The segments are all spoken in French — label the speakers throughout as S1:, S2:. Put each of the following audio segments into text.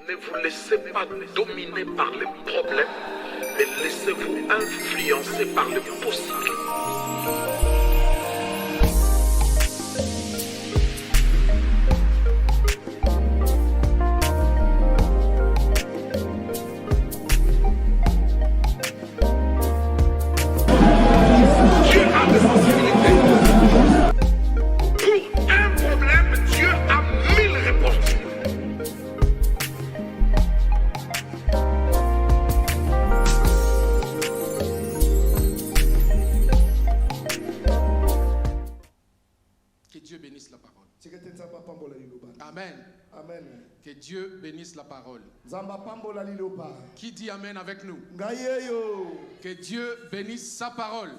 S1: Ne vous laissez pas dominer par les problèmes, mais laissez-vous influencer par le possible.
S2: Amen.
S3: Amen.
S2: Que Dieu bénisse la parole. Qui dit Amen avec nous? Que Dieu bénisse sa parole.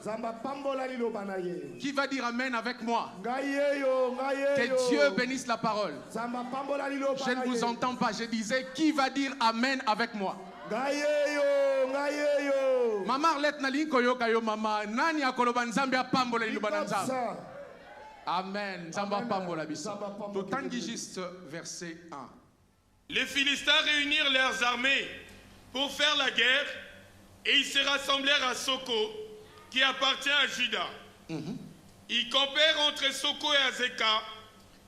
S2: Qui va dire Amen avec moi? Que Dieu bénisse la parole. Je ne vous entends pas. Je disais, qui va dire Amen avec moi? Maman Arlette Nali koyoka yo mama nani akoloba nzambe apambola liloba na nzambe. Amen. Totangi juste verset 1.
S4: Les Philistins réunirent leurs armées pour faire la guerre et ils se rassemblèrent à Soko, qui appartient à Juda. Ils campèrent entre Soko et Azeka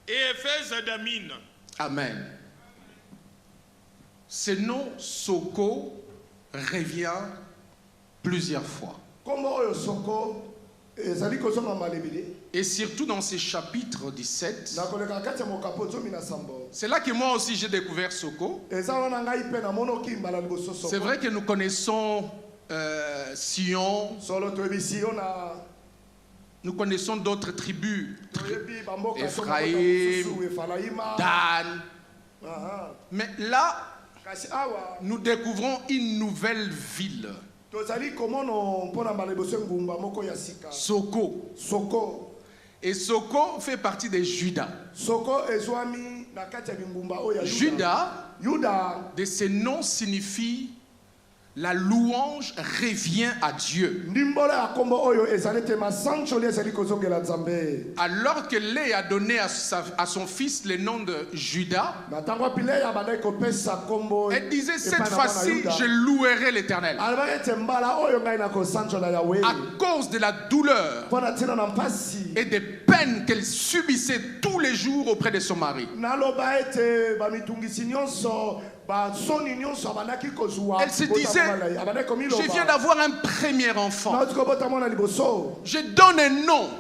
S4: et Éphèse à Damine.
S2: Amen. Ce nom Soko revient plusieurs fois. Et surtout dans ces chapitres 17, c'est là que moi aussi j'ai découvert Soko. C'est vrai que nous connaissons Sion, nous connaissons d'autres tribus, Ephraïm, Dan. Mais là, nous découvrons une nouvelle ville. Soko. Et Soko fait partie de Juda. Juda, de ce nom signifie la louange revient à Dieu. Alors que Léa a donné à son fils le nom de Juda, elle disait cette fois-ci je louerai l'Éternel. À cause de la douleur et des peines qu'elle subissait tous les jours auprès de son mari. Elle se disait, je viens d'avoir un premier enfant. Je donne un nom.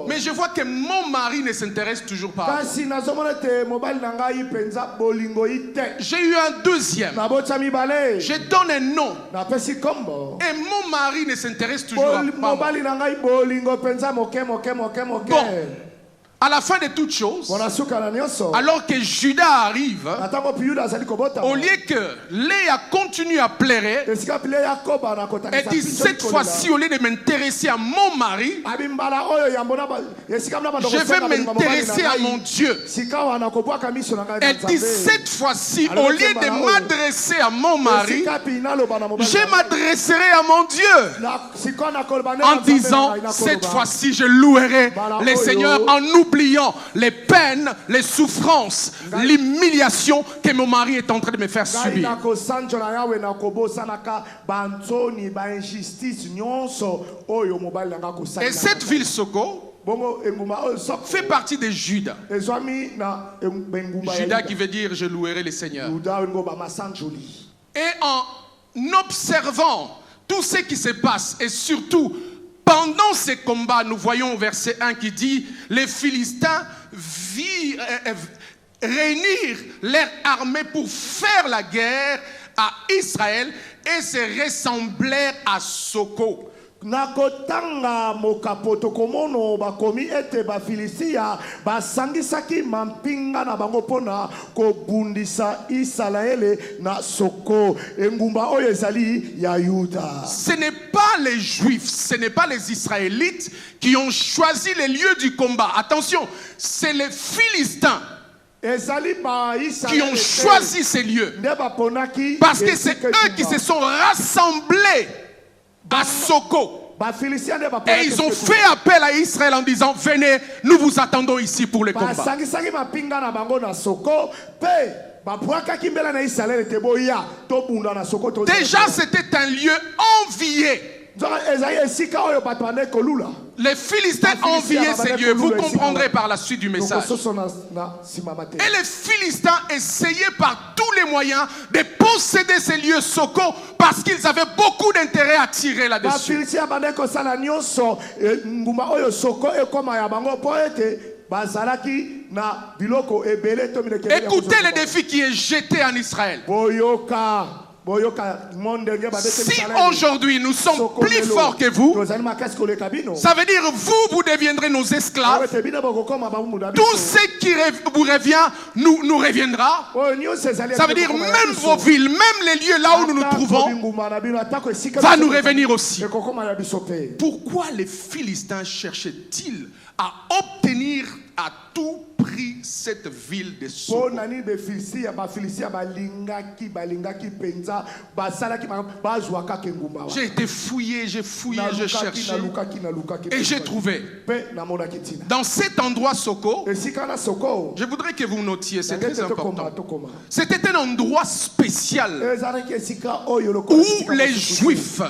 S2: Mais je vois que mon mari ne s'intéresse toujours pas. J'ai eu un deuxième. Je donne un nom. Et mon mari ne s'intéresse toujours pas. Bon. À la fin de toutes choses, alors que Judas arrive, au lieu que Léa continue à pleurer, elle dit cette fois-ci, au lieu de m'intéresser à mon mari, je vais m'intéresser à mon Dieu. Elle dit cette fois-ci, au lieu de m'adresser à mon mari, je m'adresserai à mon Dieu. En disant cette fois-ci, je louerai le Seigneur en oubliant les peines, les souffrances, l'humiliation que mon mari est en train de me faire subir. Et cette ville Soko fait partie de Juda. Juda qui veut dire je louerai le Seigneur. Et en observant tout ce qui se passe et surtout pendant ces combats, nous voyons au verset 1 qui dit les Philistins réunirent leur armée pour faire la guerre à Israël et se ressemblèrent à Soko.
S3: Nakotanga mokapoto komono bakomi ete ba Filistia basangisaki mampinga na bango pona ko bundisa Israël na Soko engumba oyo ezali ya Yuda.
S2: Ce n'est pas les Juifs, ce n'est pas les Israélites qui ont choisi les lieux du combat. Attention, c'est les Philistins qui ont choisi ces lieux. Parce que c'est eux qui se sont rassemblés à Soko. Et ils ont fait appel à Israël en disant venez, nous vous attendons ici pour le combat. Déjà, c'était un lieu envié. Les Philistins enviaient ces lieux. Vous comprendrez par la suite du message. Et les Philistins essayaient par tous les moyens de posséder ces lieux Soko parce qu'ils avaient beaucoup d'intérêt à tirer là-dessus. Écoutez le défi qui est jeté en Israël. Si aujourd'hui nous sommes plus forts que vous, ça veut dire vous deviendrez nos esclaves. Tout ce qui vous revient nous reviendra. Ça veut dire même vos villes, même les lieux là où nous nous trouvons, va nous revenir aussi. Pourquoi les Philistins cherchaient-ils à obtenir à tout prix cette ville de Soko? J'ai été fouillé, j'ai cherché et j'ai trouvé. Dans cet endroit Soko, je voudrais que vous notiez, c'est très important. C'était un endroit spécial où les Juifs,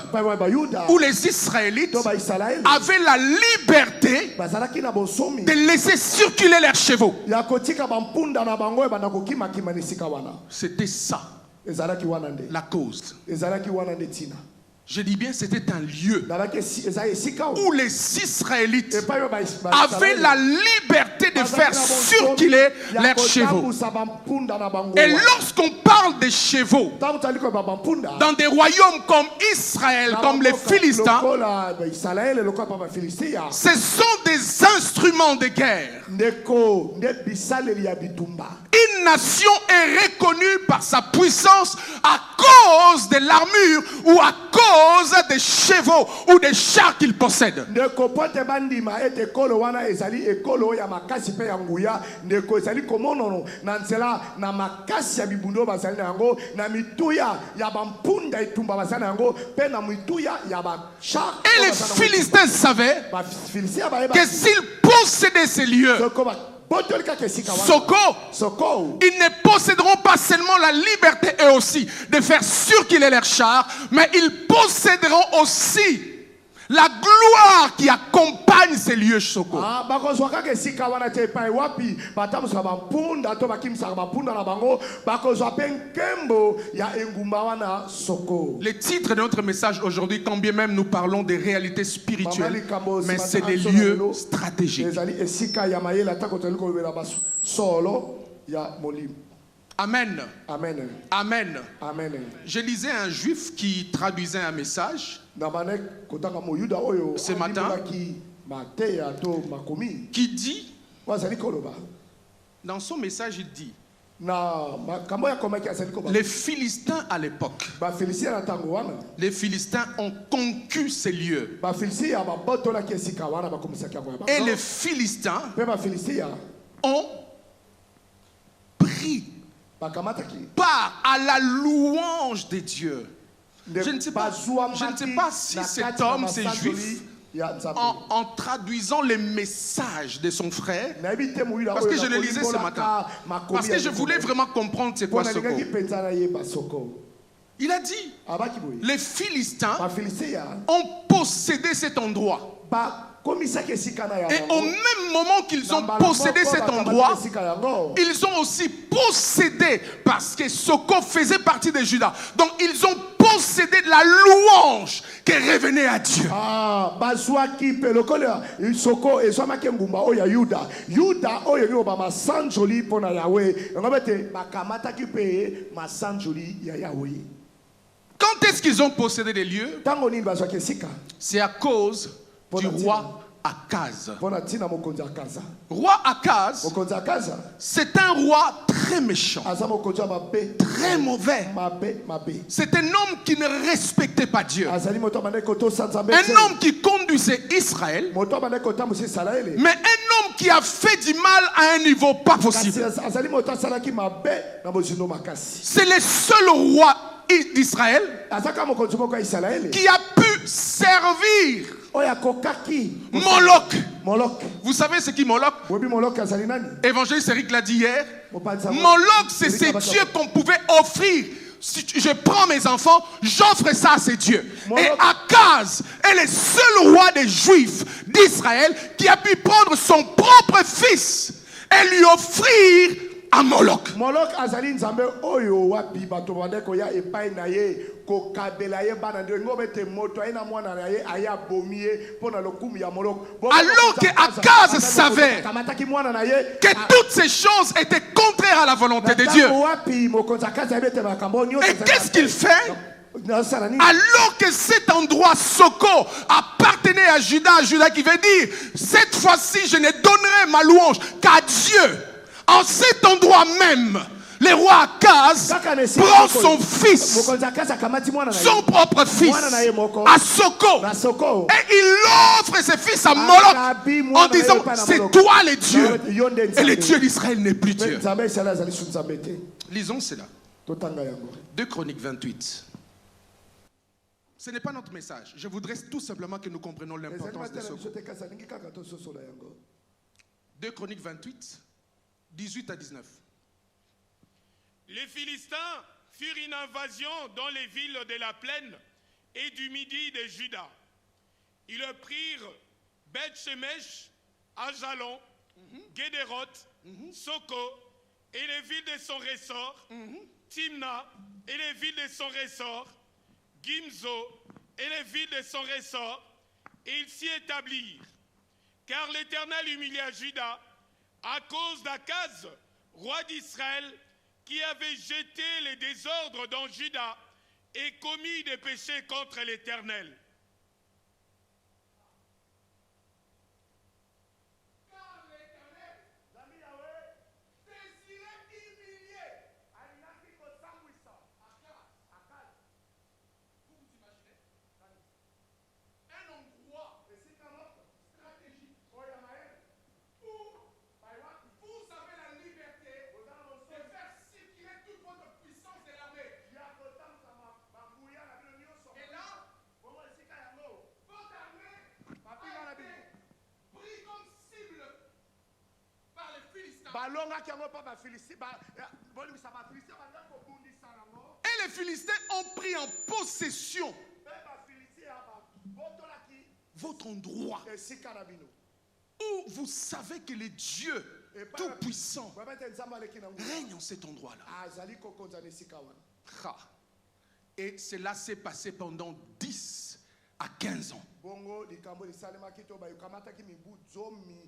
S2: où les Israélites avaient la liberté de laisser circuler leurs chevaux. C'était ça la cause. Je dis bien, c'était un lieu où les Israélites avaient la liberté de faire circuler leurs chevaux. Et lorsqu'on parle des chevaux, dans des royaumes comme Israël, comme les Philistins, ce sont des instruments de guerre. Une nation est reconnue par sa puissance à cause de l'armure ou à cause des chevaux ou des chars qu'il possède. Et les Philistins savaient que s'ils possédaient ces lieux, Soko, ils ne posséderont pas seulement la liberté eux aussi de faire circuler leurs chars, mais ils posséderont aussi la gloire qui accompagne ces lieux Soko. Le titre de notre message aujourd'hui, quand bien même nous parlons des réalités spirituelles, mais c'est des lieux stratégiques. Amen.
S3: Amen.
S2: Amen.
S3: Amen.
S2: Je lisais un juif qui traduisait un message ce matin qui dit, dans son message, il dit, les Philistins à l'époque, les Philistins ont conquis ces lieux. Et les Philistins ont pris part à la louange de Dieu. Je ne sais pas si cet homme, ces juifs, en traduisant les messages de son frère, parce que je le lisais ce matin, parce que je voulais vraiment comprendre c'est quoi Soko. Il a dit, les Philistins ont possédé cet endroit. Et au même moment qu'ils ont possédé cet endroit, ils ont aussi possédé, parce que Soko faisait partie de Juda, donc ils ont possédé la louange qui revenait à Dieu. Quand est-ce qu'ils ont possédé des lieux? C'est à cause du roi Akaz. Roi Akaz, c'est un roi très méchant, très mauvais. C'est un homme qui ne respectait pas Dieu. Un homme qui conduisait Israël, mais un homme qui a fait du mal à un niveau pas possible. C'est le seul roi d'Israël qui a pu servir Moloch. Vous savez ce qui Moloch? Évangéliste Eric l'a dit hier. Moloch, c'est ces dieux qu'on pouvait offrir. Si je prends mes enfants, j'offre ça à ces dieux. Et Akaz est le seul roi des Juifs d'Israël qui a pu prendre son propre fils et lui offrir à Moloch.
S3: Moloch azali nzambe oyo wapi bato bande ko ya epai na ye ko kabela ye bana ndio ngobete moto aina mwana na ye aya bomie pona lokumu ya Moloch.
S2: Alors que Akaz savait que toutes ces choses étaient contraires à la volonté de Dieu. Et qu'est-ce qu'il fait? Alors que cet endroit Soko appartenait à Juda qui veut dire cette fois-ci je ne donnerai ma louange qu'à Dieu. En cet endroit même, le roi Akaz prend son fils, son propre fils, à Soko, et il offre ce fils à Moloch en disant c'est toi le Dieu, et le Dieu d'Israël n'est plus Dieu. Lisons cela. 2 Chroniques 28. Ce n'est pas notre message. Je voudrais tout simplement que nous comprenions l'importance de Soko. 2 Chroniques 28. 18 à 19.
S4: Les Philistins firent une invasion dans les villes de la plaine et du midi de Juda. Ils prirent Beth-Shemesh, Ajalon, Guédéroth, Soko et les villes de son ressort, Timna et les villes de son ressort, Gimzo et les villes de son ressort, et ils s'y établirent. Car l'Éternel humilia Juda à cause d'Akaz, roi d'Israël, qui avait jeté les désordres dans Juda et commis des péchés contre l'Éternel. Car l'Éternel, désirait humilier Akaz. Vous vous imaginez? Un endroit stratégique. Vous avez la liberté de faire circuler toute votre puissance de l'armée. Et là, votre armée a été prise comme cible par les Philistins.
S2: Et les Philistins ont pris en possession votre endroit où vous savez que le Dieu Tout-Puissant règne en cet endroit-là. Et cela s'est passé pendant 10 à 15 ans.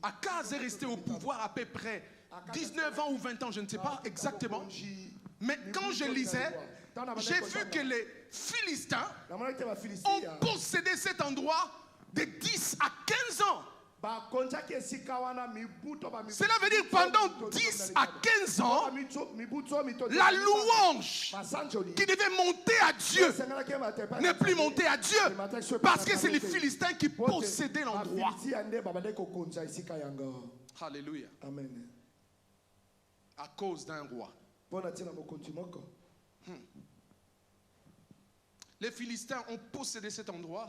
S2: Akaz est resté au pouvoir à peu près 19 ans ou 20 ans, je ne sais pas exactement. Mais quand je lisais, j'ai vu que les Philistins ont possédé cet endroit de 10 à 15 ans. Cela veut dire pendant 10 à 15 ans, la louange qui devait monter à Dieu n'est plus montée à Dieu parce que c'est les Philistins qui possédaient l'endroit. Alléluia.
S3: Amen.
S2: À cause d'un roi. Les Philistins ont possédé cet endroit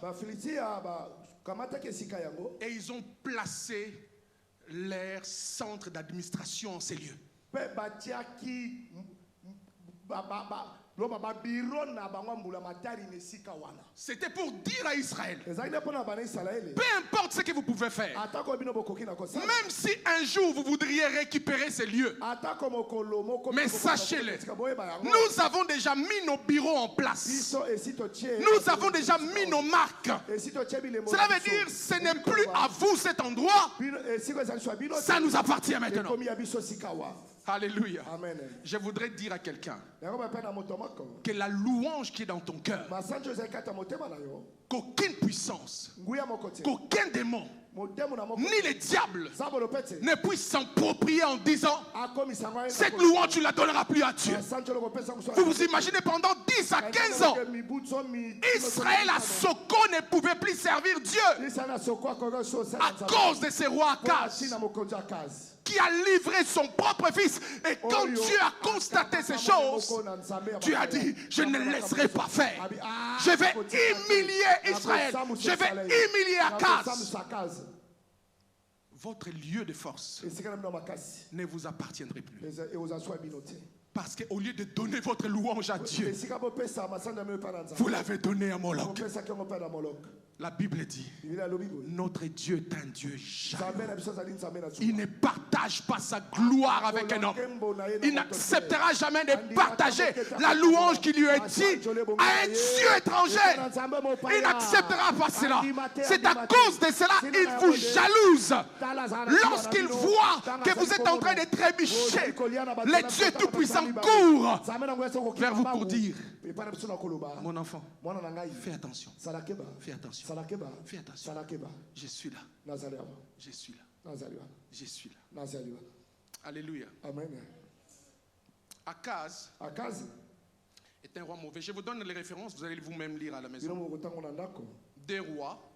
S2: et ils ont placé leur centre d'administration en ces lieux. C'était pour dire à Israël, peu importe ce que vous pouvez faire, même si un jour vous voudriez récupérer ces lieux, mais sachez-le, nous avons déjà mis nos bureaux en place, nous avons déjà mis nos marques. Cela veut dire ce n'est plus à vous cet endroit, ça nous appartient maintenant. Alléluia. Amen. Je voudrais dire à quelqu'un que la louange qui est dans ton cœur, qu'aucune puissance, qu'aucun démon, ni le diable ne puisse s'approprier en disant cette louange tu ne la donneras plus à Dieu. Vous vous imaginez pendant 10 à 15 ans, Israël à Soko ne pouvait plus servir Dieu à cause de ces rois Akaz qui a livré son propre fils. Et quand Dieu a constaté ces choses, Dieu a dit, je ne laisserai pas faire. Je vais humilier Israël. Je vais humilier Akaz. votre lieu de force ne vous appartiendrait plus. Parce qu'au lieu de donner votre louange à Dieu, vous l'avez donné à Moloch. La Bible dit, notre Dieu est un Dieu jaloux. Il ne partage pas sa gloire avec un homme. Il n'acceptera jamais de partager la louange qui lui est due à un Dieu étranger. Il n'acceptera pas cela. C'est à cause de cela qu'il vous jalouse. Lorsqu'il voit que vous êtes en train de trébucher, le Dieu Tout-Puissant court vers vous pour dire, mon enfant, fais attention. Fais attention. Fais attention. Je suis là. Je suis là. Je suis là. Alléluia.
S3: Amen.
S2: Akaz est un roi mauvais. Je vous donne les références, vous allez vous-même lire à la maison. 2 Rois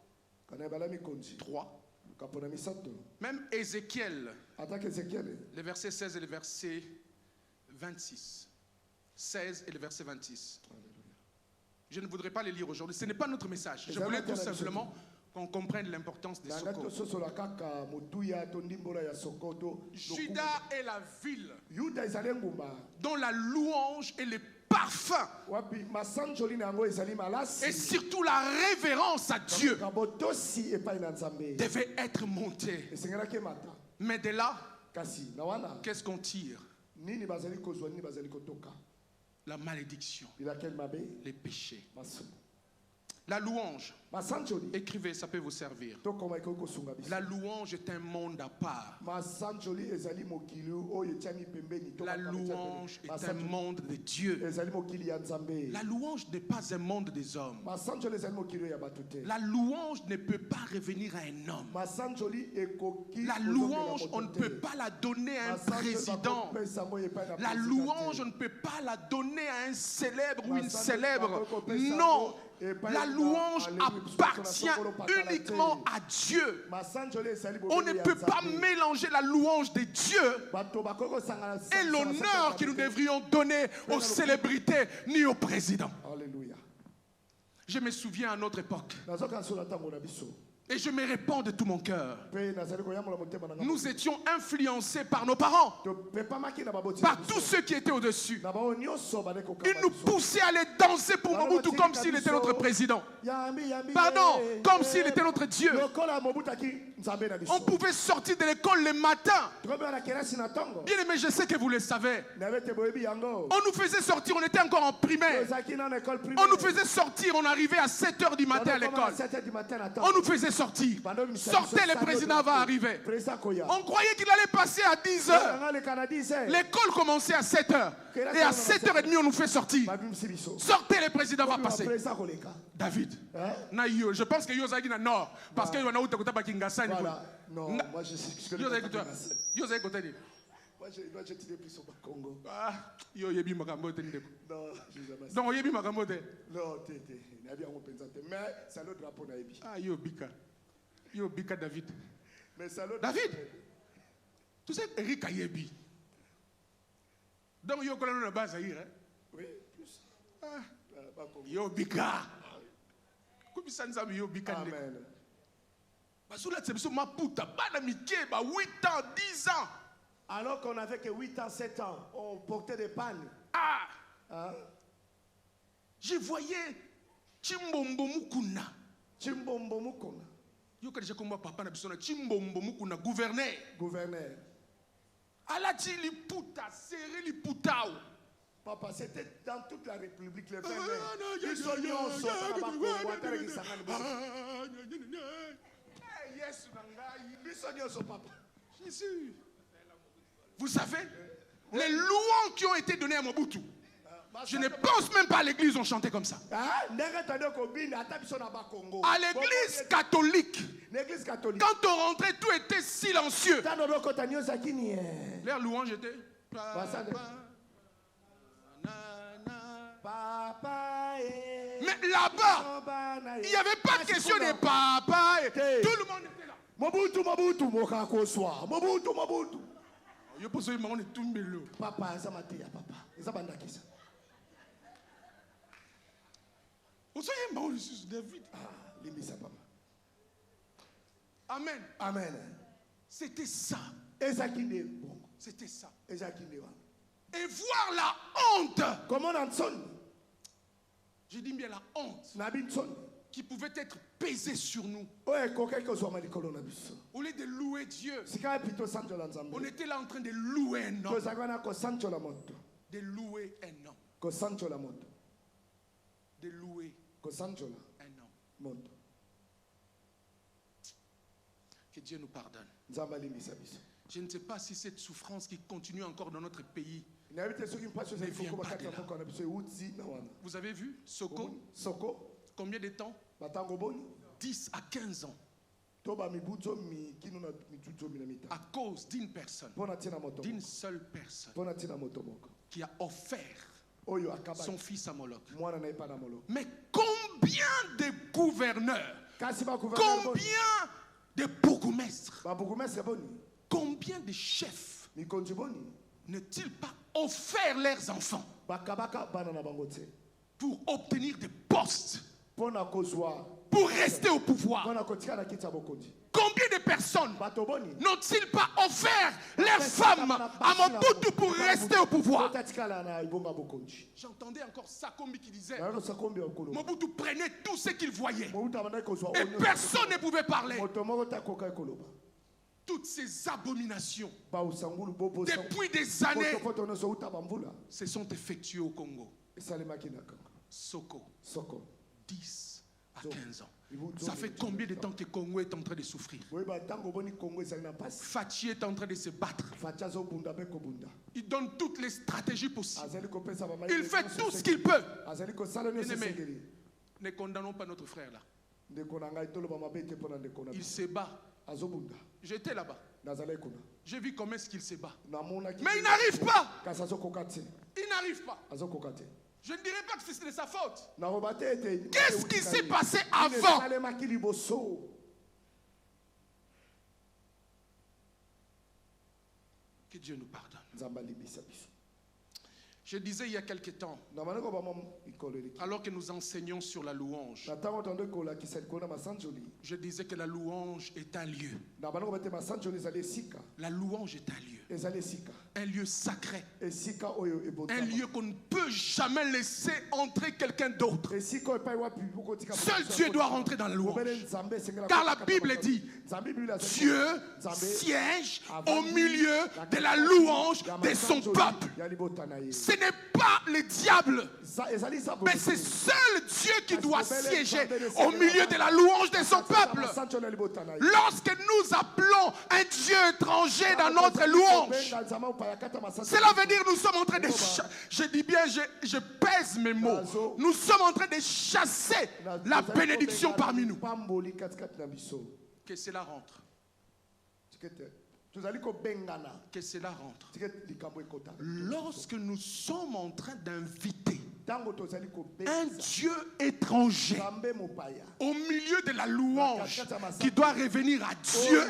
S2: 3. Même Ézéchiel, le verset 16 et le verset 26. 16 et le verset 26. Je ne voudrais pas les lire aujourd'hui. Ce n'est pas notre message. Je voulais tout simplement qu'on comprenne l'importance de Soko. Juda est la ville dont la louange et le parfum et surtout la révérence à Dieu devaient être montées. Mais de là, qu'est-ce qu'on tire? La malédiction, les péchés. La louange, écrivez, ça peut vous servir. La louange est un monde à part. La louange est un monde de Dieu. La louange n'est pas un monde des hommes. La louange ne peut pas revenir à un homme. La louange, on ne peut pas la donner à un président. La louange, on ne peut pas la donner à un célèbre ou une célèbre. Non. La louange appartient uniquement à Dieu. On ne peut pas mélanger la louange de Dieu et l'honneur que nous devrions donner aux célébrités ni aux présidents. Je me souviens à notre époque. Et je me répands de tout mon cœur. Nous étions influencés par nos parents, par tous ceux qui étaient au-dessus. Ils nous poussaient à aller danser pour Mobutu comme s'il était notre président. Pardon, comme s'il était notre Dieu. On pouvait sortir de l'école le matin. Bien aimé, je sais que vous le savez. On nous faisait sortir, on était encore en primaire. On nous faisait sortir, on arrivait à 7h du matin à l'école. On nous faisait sortir. Sortez, le président va arriver. On croyait qu'il allait passer à 10h. L'école commençait à 7h. Et à 7h30, on nous fait sortir. Sortez, le président va passer. David. Je pense que Yozagi na nord. Parce que Yona Uta Kota Kingasani.
S3: Non, moi je sais que
S2: Yozagi Kotani.
S3: Moi j'ai tiré plus au Congo.
S2: Ah, yo yebi makambote ndeko.
S3: Non, je jamais.
S2: Donc yebi makambote.
S3: Non, mais c'est le drapeau naïbi.
S2: Ah, yo bika David.
S3: Mais c'est le
S2: David. Tu sais Eric Ayebi. Donc yo connais la base Zaïre.
S3: Oui, plus.
S2: Ah, yo bika. Comme ça nous yo bika ndeko.
S3: Amen.
S2: Basula tsebiso maputa bana mike ba 8 ans, 10 ans.
S3: Alors qu'on avait que 8 ans, 7 ans, on portait des pannes.
S2: Ah!
S3: Hein?
S2: Je voyais Chimbombo Mukuna.
S3: Chimbombo Mukuna.
S2: Yo quand j'ai combat papa na bisona Chimbombo Mukuna gouverneur.
S3: Gouverneur.
S2: Alati li puta, serré li putao.
S3: Papa, c'était dans toute la République, les frères. Ils sont tous papa.
S2: Vous savez, les louanges qui ont été données à Mobutu, je ne pense même pas à l'église, on chantait comme ça. À l'église catholique, quand on rentrait, tout était silencieux. Leur louange était. Mais là-bas, il n'y avait pas de question de papa. Tout le monde était là.
S3: Mobutu, Mobutu.
S2: Je pense que je suis tombé là.
S3: Papa, ça m'a dit, papa. Ça m'a dit.
S2: Vous savez, David.
S3: Ah, limite ça, papa.
S2: Amen.
S3: Amen.
S2: C'était ça. C'était ça. Et voir la honte. Je dis bien la honte qui pouvait être pesée sur nous. Au lieu de louer Dieu, on était là en train de louer un homme. De louer un homme. De louer un homme. Que Dieu nous pardonne. Je ne sais pas si cette souffrance qui continue encore dans notre pays ne vient pas de là. Vous avez vu Soko? Combien de temps? 10 à 15 ans. À cause d'une personne, d'une seule personne qui a offert son fils à Moloch. Mais combien de gouverneurs, combien de bourgmestres, combien de chefs n'ont-ils pas offert leurs enfants pour obtenir des postes, pour rester au pouvoir? Combien de personnes n'ont-ils pas offert leurs femmes à Mobutu pour rester au pouvoir? J'entendais encore Sakombi qui disait Mobutu prenait tout ce qu'il voyait et personne ne pouvait parler. Toutes ces abominations depuis des années se sont effectuées au Congo. Soko, 10 à 15 ans. Ça fait combien de temps que le Congo est en train de souffrir? Fachi est en train de se battre. Il donne toutes les stratégies possibles. Il fait tout ce qu'il peut. Ne condamnons pas notre frère là. Il se bat. J'étais là-bas. J'ai vu comment est-ce qu'il se bat. Mais il n'arrive pas. Il n'arrive pas. Je ne dirais pas que c'est de sa faute. Qu'est-ce qui s'est passé avant? Que Dieu nous pardonne. Je disais il y a quelque temps, alors que nous enseignons sur la louange, je disais que la louange est un lieu. La louange est un lieu. Un lieu sacré. Un lieu qu'on ne peut jamais laisser entrer quelqu'un d'autre. Seul Dieu doit rentrer dans la louange. Car la Bible dit, Dieu siège au milieu de la louange de son peuple. Ce n'est pas le diable, mais c'est seul Dieu qui doit siéger au milieu de la louange de son peuple. Lorsque nous appelons un Dieu étranger dans notre louange, cela veut dire nous sommes en train de je dis bien, je pèse mes mots, nous sommes en train de chasser la bénédiction parmi nous. Que cela rentre. Que cela rentre. Lorsque nous sommes en train d'inviter un Dieu étranger au milieu de la louange qui doit revenir à Dieu,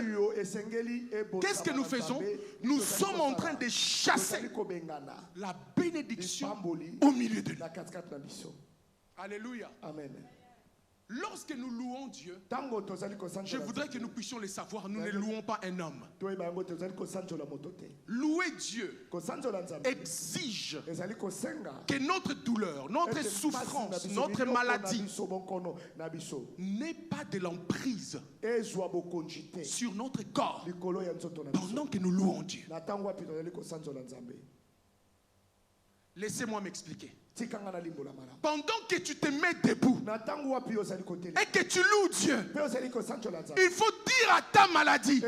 S2: qu'est-ce que nous faisons? Nous sommes en train de chasser la bénédiction au milieu de nous. Alléluia. Amen. Lorsque nous louons Dieu, je voudrais que nous puissions le savoir, nous ne louons pas un homme. Louer Dieu exige que notre douleur, notre souffrance, notre maladie n'ait pas de l'emprise sur notre corps pendant que nous louons Dieu. Laissez-moi m'expliquer. Pendant que tu te mets debout et que tu loues Dieu, il faut dire à ta maladie,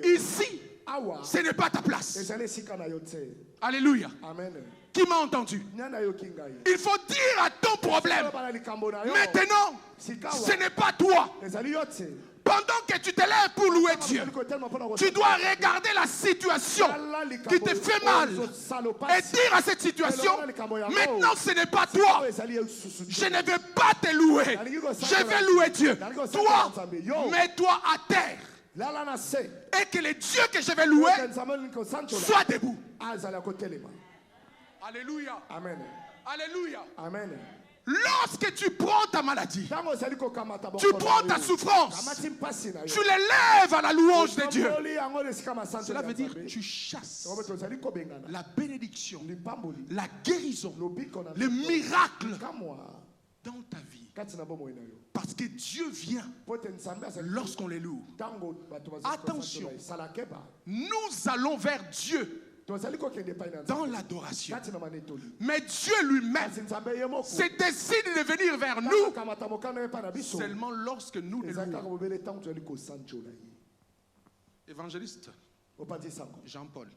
S2: ici, ce n'est pas ta place. Alléluia. Qui m'a entendu? Il faut dire à ton problème, maintenant, ce n'est pas toi. Pendant que tu te lèves pour louer Dieu, tu dois regarder la situation qui te fait mal et dire à cette situation, maintenant ce n'est pas toi. Je ne vais pas te louer. Je vais louer Dieu. Toi, mets-toi à terre. Et que le Dieu que je vais louer soit debout. Alléluia. Amen. Alléluia.
S3: Amen.
S2: Lorsque tu prends ta maladie, tu prends ta souffrance, tu l'élèves à la louange de Dieu. Cela veut dire que tu chasses la bénédiction, la guérison, les miracles dans ta vie. Parce que Dieu vient lorsqu'on les loue. Attention, nous allons vers Dieu dans l'adoration. Mais Dieu lui-même se décide de venir vers nous seulement lorsque nous le louons. Évangéliste Jean-Paul,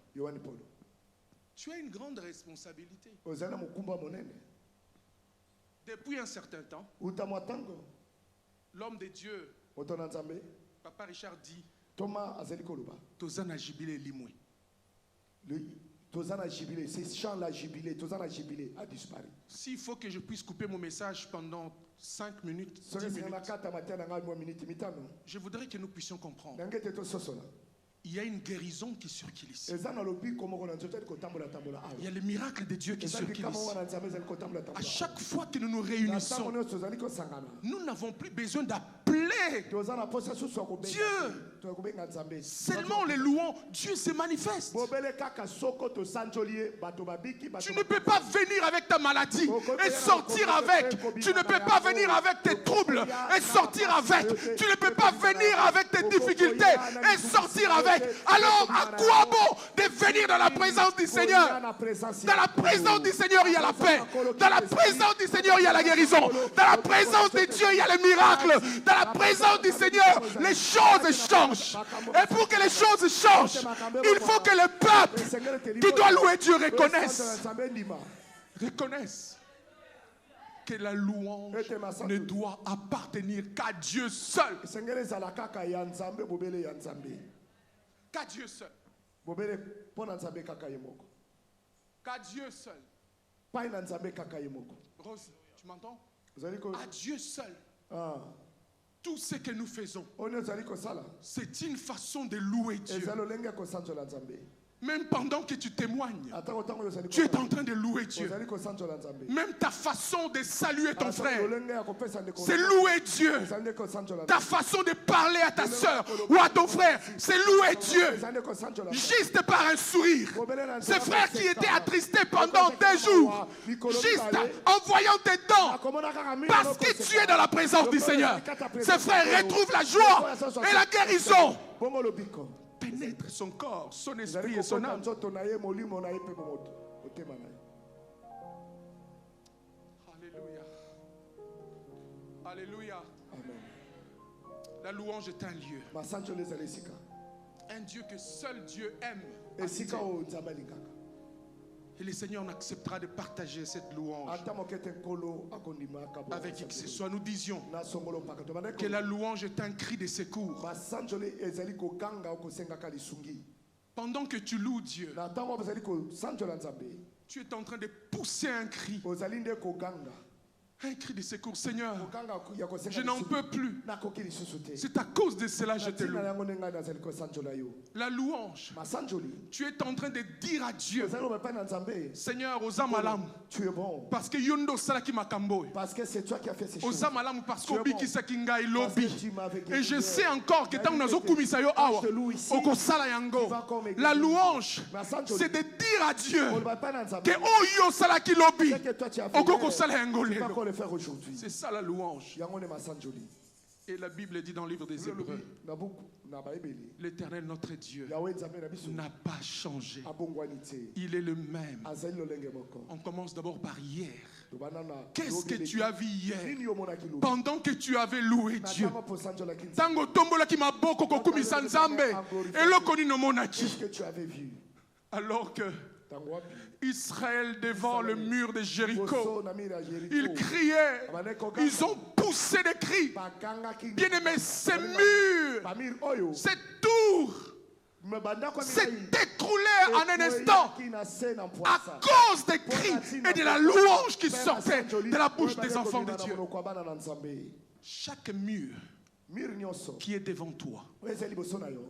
S2: tu as une grande responsabilité. Depuis un certain temps, l'homme de Dieu, Papa Richard dit, Tozana Jibile Limwe. S'il faut que je puisse couper mon message pendant 5 minutes, 10 minutes, je voudrais que nous puissions comprendre. Il y a une guérison qui circule ici. Il y a le miracle de Dieu qui circule ici. À chaque fois que nous nous réunissons, nous n'avons plus besoin d'appeler Dieu. Seulement les louons, Dieu se manifeste. Tu ne peux pas venir avec ta maladie et sortir avec. Tu ne peux pas venir avec tes troubles et sortir avec. Tu ne peux pas venir avec tes difficultés et sortir avec. Alors, à quoi bon de venir dans la présence du Seigneur? Dans la présence du Seigneur, il y a la paix. Dans la présence du Seigneur, il y a la guérison. Dans la présence de Dieu, il y a le miracle. Dans la présence du Seigneur, les choses changent. Et pour que les choses changent, il faut que le peuple qui doit louer Dieu reconnaisse que la louange ne doit appartenir qu'à Dieu seul. Qu'à Dieu seul. Qu'à Dieu seul. Rose, tu m'entends? À Dieu seul. Tout ce que nous faisons, c'est une façon de louer Dieu. Même pendant que tu témoignes, tu es en train de louer Dieu. Même ta façon de saluer ton frère, c'est louer Dieu. Ta façon de parler à ta soeur ou à ton frère, c'est louer Dieu. Juste par un sourire. Ce frère qui était attristé pendant 2 jours, juste en voyant tes dents, parce que tu es dans la présence du Seigneur, ce frère retrouve la joie et la guérison. Pénètre son corps, son esprit et son âme. Alléluia. Alléluia. Amen. La louange est un lieu. Un Dieu que seul Dieu aime. Et le Seigneur n'acceptera de partager cette louange avec qui que ce soit. Nous disions que la louange est un cri de secours. Pendant que tu loues Dieu, tu es en train de pousser un cri. Un cri de secours. Seigneur, je n'en peux plus. C'est à cause de cela que je te loue. La louange, tu es en train de dire à Dieu, Seigneur, Osamalam,
S3: tu es bon.
S2: parce que Yondo Salaki Makambo,
S3: Parce que c'est toi qui as fait ces choses.
S2: Osamalam, parce
S3: Tu es
S2: que
S3: bon.
S2: Kisakinga
S3: Parce
S2: Lobi.
S3: que tu m'avais guéri.
S2: Et je sais encore que tant que nous Kumisayo Awa,
S3: Je te loue ici.
S2: Okosala Yango.
S3: Tu vas encore me
S2: La
S3: guérir.
S2: louange,
S3: Masanjoli.
S2: c'est de dire à Dieu
S3: On ne va pas dans
S2: que Oyo Salaki Lobi,
S3: Ce que toi tu as fait
S2: Okokosala
S3: hier,
S2: Yango
S3: tu vas
S2: Lelo.
S3: encore le faire aujourd'hui.
S2: C'est ça la louange.
S3: Yango ne masanjoli.
S2: Et la Bible dit dans le livre des Hébreux,
S3: Na buku na baibeli.
S2: l'Éternel notre Dieu
S3: Yahweh nzambe na biso.
S2: n'a pas changé.
S3: Abongwani te.
S2: Il est le même.
S3: Azali lolenge moko.
S2: On commence d'abord par hier.
S3: Tobanana.
S2: Qu'est-ce que tu as vu hier
S3: Nini yo mona kilu.
S2: pendant que tu avais loué
S3: Na
S2: Dieu?
S3: tango posanjola kinza.
S2: Tango tombola ki maboko kokumisa nzambe eloko nino
S3: Qu'est-ce
S2: monaki.
S3: que tu avais vu?
S2: Alors que
S3: Tango wapi?
S2: Israël devant le mur de
S3: Boso
S2: Jéricho,
S3: na mira Jéricho.
S2: ils criaient, ils ont poussé des cris.
S3: Bakanga ki.
S2: Bien aimé, ces murs,
S3: Pamir oyo.
S2: ces tours s'est écroulé en un instant à cause des cris et de la louange qui sortait de la bouche des enfants de Dieu. Chaque mur qui est devant toi,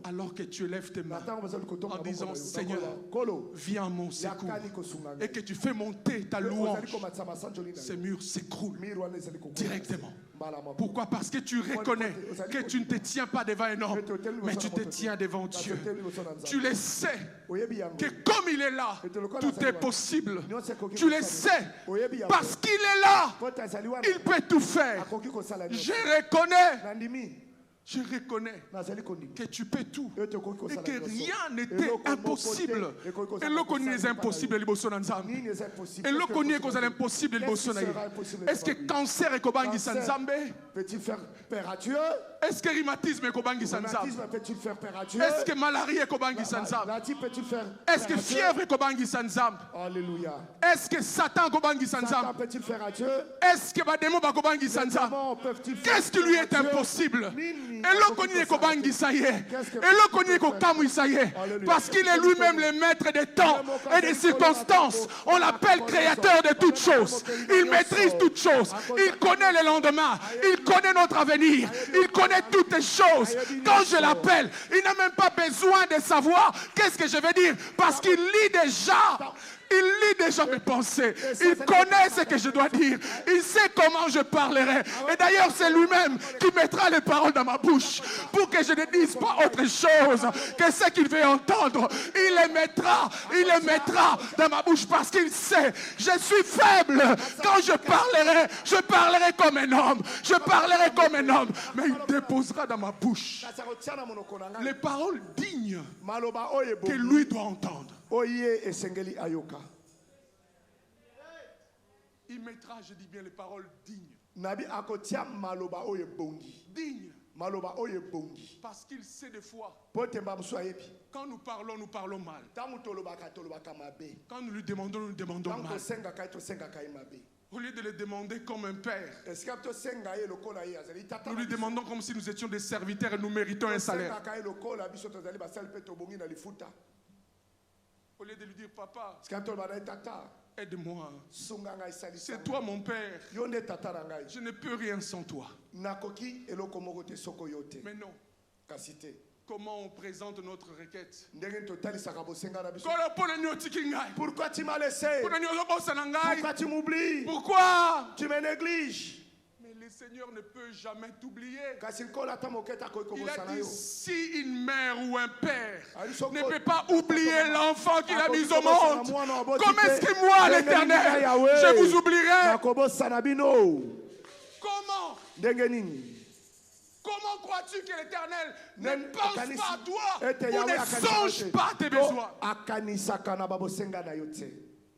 S2: alors que tu élèves tes mains en disant Seigneur, viens à mon secours, et que tu fais monter ta louange, ces murs s'écroulent directement. Pourquoi? Parce que tu reconnais que tu ne te tiens pas devant un homme, mais tu te tiens devant Dieu. Tu le sais que comme il est là, tout est possible. Tu le sais parce qu'il est là, il peut tout faire. Je reconnais que tu peux tout et que rien n'était impossible. Et le connaît les impossibles, les bossons ensemble. Et le connaît que c'est impossible, les bossons. Est-ce que cancer est kobangi sanzambe?
S3: Peut-il faire père à Dieu?
S2: Est-ce que rhumatisme est kobangi sanzambe?
S3: Peut-il faire père à Dieu?
S2: Est-ce que malaria est kobangi sanzambe? Est-ce que fièvre est kobangi sanzambe?
S3: Alléluia.
S2: Est-ce que Satan est kobangi sanzambe?
S3: Peut-il faire à Dieu?
S2: Est-ce que bademo ba kobangi sanzambe? Qu'est-ce qui lui est impossible? Et le connaît kobangi ça y est. Et le connaît kokamu ça y est. Parce qu'il est lui-même le maître des temps et des circonstances. On l'appelle créateur de toutes choses. Il maîtrise toutes choses. Il connaît le lendemain. Il connaît notre avenir. Il connaît toutes les choses. Quand je l'appelle, il n'a même pas besoin de savoir qu'est-ce que je vais dire. Parce qu'il lit déjà. Il lit déjà mes pensées. Il connaît ce que je dois dire. Il sait comment je parlerai. Et d'ailleurs, c'est lui-même qui mettra les paroles dans ma bouche pour que je ne dise pas autre chose que ce qu'il veut entendre. Il les mettra dans ma bouche parce qu'il sait. Je suis faible. Quand je parlerai comme un homme. Je parlerai comme un homme. Mais il déposera dans ma bouche les paroles dignes que lui doit entendre. Il mettra, je dis bien, les paroles dignes. Dignes. Parce qu'il sait des fois, quand nous parlons mal. Quand nous lui demandons, nous demandons mal. Au lieu de le demander comme un père, nous lui demandons comme si nous étions des serviteurs et nous méritons un salaire. Au lieu de lui dire, papa, aide-moi. C'est toi mon père. Je ne peux rien sans toi. Mais non. Comment on présente notre requête?
S3: Pourquoi tu m'as laissé? Pourquoi tu m'oublies?
S2: Pourquoi
S3: tu me négliges?
S2: Mais le Seigneur ne peut jamais t'oublier.
S3: Il a
S2: dit, si une mère ou un père ne peut pas oublier l'enfant qu'il a mis au monde, comment est-ce que moi, l'Éternel, je vous oublierai? Comment? Comment crois-tu que l'Éternel ne pense pas à toi ou ne songe pas à tes besoins?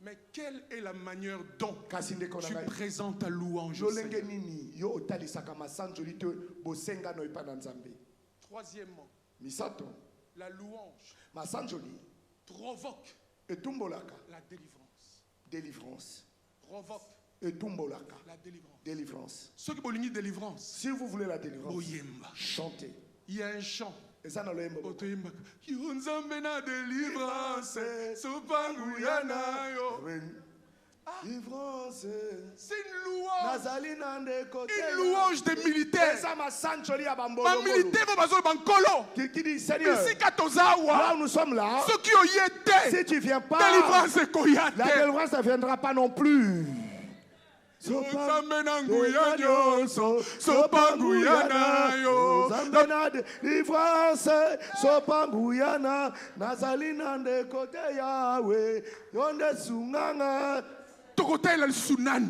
S2: Mais quelle est la manière dont tu présentes ta louange au Seigneur? Troisièmement, la louange provoque la délivrance. Provoque la délivrance.
S3: Si vous voulez la délivrance, chantez.
S2: Il y a un chant. C'est une louange des militaires. Les militaires
S3: là où nous sommes là, si tu ne viens pas, la délivrance ne viendra pas non plus.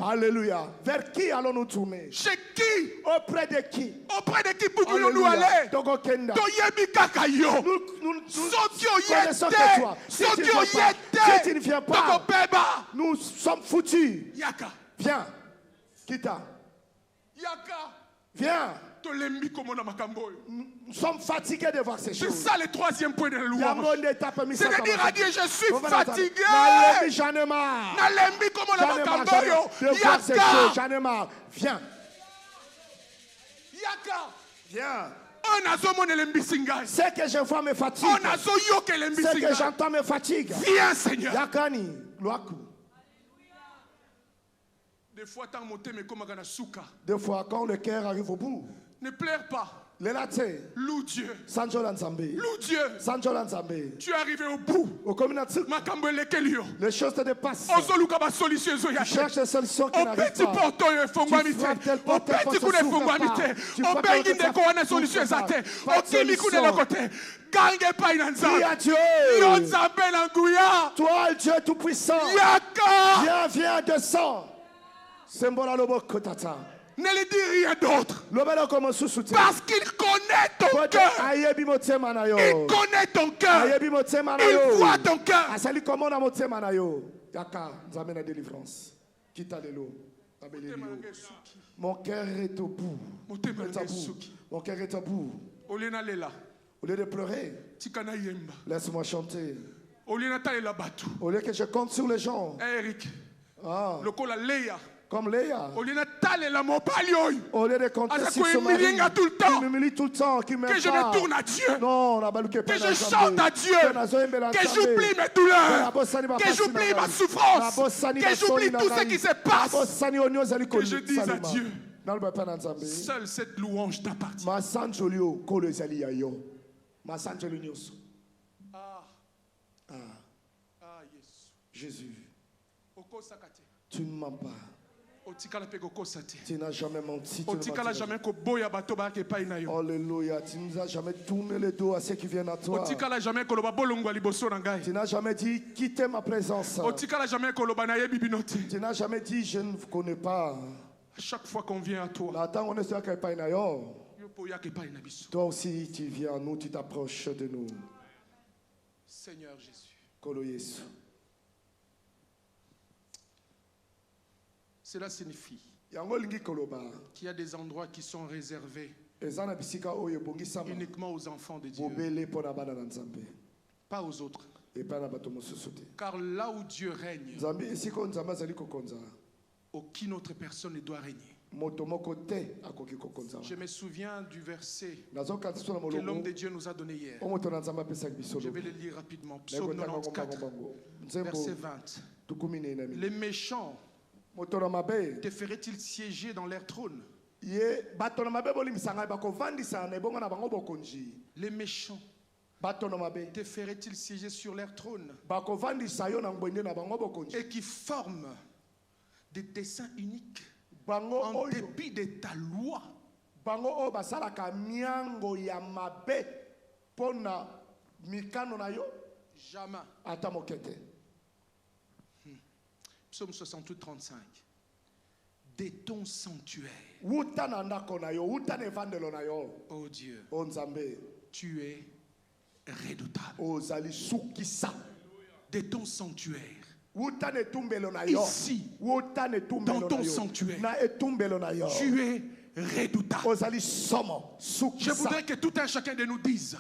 S3: Alléluia. Vers qui allons-nous tourner?
S2: Chez qui?
S3: Auprès de qui?
S2: Auprès de qui pouvons-nous aller?
S3: Nous connaissons que toi. Si tu ne viens pas, nous sommes foutus. Viens. Kita. Viens. Nous sommes fatigués de voir ces choses.
S2: C'est ça le troisième point de la louange. C'est de dire à Dieu, je suis fatigué.
S3: J'en ai marre. J'en ai marre. Viens. Viens. Ce que je vois me fatigue. Ce que j'entends me fatigue.
S2: Viens, Seigneur.
S3: Yakani.
S2: Des fois, quand le cœur arrive au bout,
S3: ne pleure pas.
S2: Loue Dieu.
S3: Loue
S2: Dieu. Tu es arrivé au bout.
S3: Les choses te dépassent.
S2: Tu cherches des solutions qui n'arrivent pas. Tu frappes telle porte, telle porte ne s'ouvre pas. Tu frappes telle porte, ne s'ouvre pas. Pas de solution. Prie à Dieu. Toi, le Dieu tout-puissant. Viens, descends. Sembola loboko tata. Ne lui dis rien d'autre. Parce qu'il connaît ton cœur. Il connaît ton cœur. Il voit ton cœur.
S3: Mon cœur est au bout. Mon cœur est au bout. Au lieu de pleurer, laisse-moi chanter. Au lieu que je compte sur les gens.
S2: Eric.
S3: Comme Léa.
S2: Au lieu de
S3: compter sur son mari, qui m'humilie tout le temps, qui m'aime pas.
S2: Que je me tourne à Dieu.
S3: Non,
S2: que je chante à Dieu. Que j'oublie mes douleurs. Que j'oublie ma souffrance. Que j'oublie tout ce qui se passe. Que je dise à Dieu. Seule cette louange t'appartient.
S3: Jésus. Tu ne mens pas. Tu n'as jamais menti. Alléluia. Tu ne nous as jamais tourné le dos à ceux qui viennent à toi. Tu n'as jamais dit quittez ma présence. Tu n'as jamais dit je ne vous connais pas.
S2: Chaque fois qu'on vient à toi,
S3: toi aussi tu viens à nous, tu t'approches de nous.
S2: Seigneur Jésus. Cela signifie qu'il y a des endroits qui sont réservés uniquement aux enfants de Dieu, pas aux autres. Car là où Dieu règne, aucune autre personne ne doit régner. Je me souviens du verset que l'homme de Dieu nous a donné hier. Je vais le lire rapidement. Psaume 94, verset 20. Les méchants te ferait-il siéger dans leur trône? Les méchants te ferait-il siéger sur leur trône? Et qui forment des desseins uniques en dépit de ta loi. Jamais. Psaume 68, 35. De ton sanctuaire. Oh Dieu, tu es redoutable. De ton sanctuaire. Ici, dans ton sanctuaire, tu es redoutable. Je voudrais que tout un chacun de nous dise,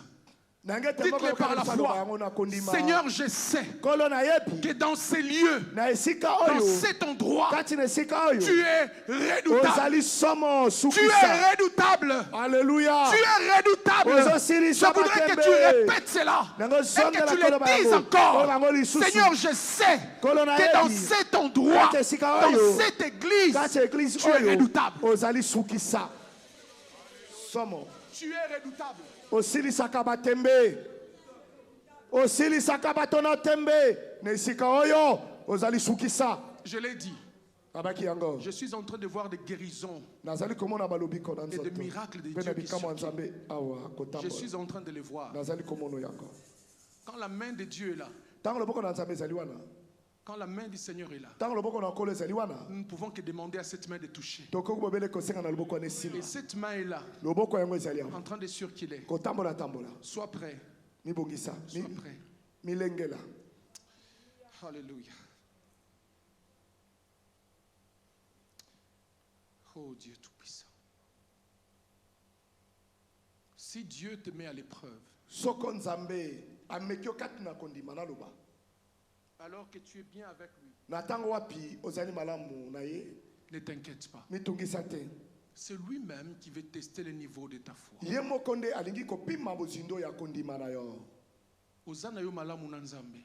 S2: dites-le par la foi, Seigneur, je sais que dans ces lieux, dans cet endroit, tu es redoutable. Tu es redoutable.
S3: Alléluia.
S2: Tu es redoutable. Je voudrais que tu répètes cela et que tu le dises encore. Seigneur, je sais que dans cet endroit, dans cette église, tu es redoutable. Tu es redoutable.
S3: Osilisaka batembe. Osilisaka batona tembe. Nesika oyo ozali sukisa.
S2: Je l'ai dit. Je suis en train de voir des guérisons et des miracles de Dieu qui surgissent. Je suis en train de les voir. Quand la main de Dieu est là, quand la main du Seigneur est là, nous ne pouvons que demander à cette main de toucher. Et cette main est là, en train de circuler. Sois prêt. Sois prêt. Alléluia. Oh Dieu Tout-Puissant. Si Dieu te met à l'épreuve, alors que tu es bien avec lui, ne t'inquiète pas. C'est lui-même qui veut tester le niveau de ta foi.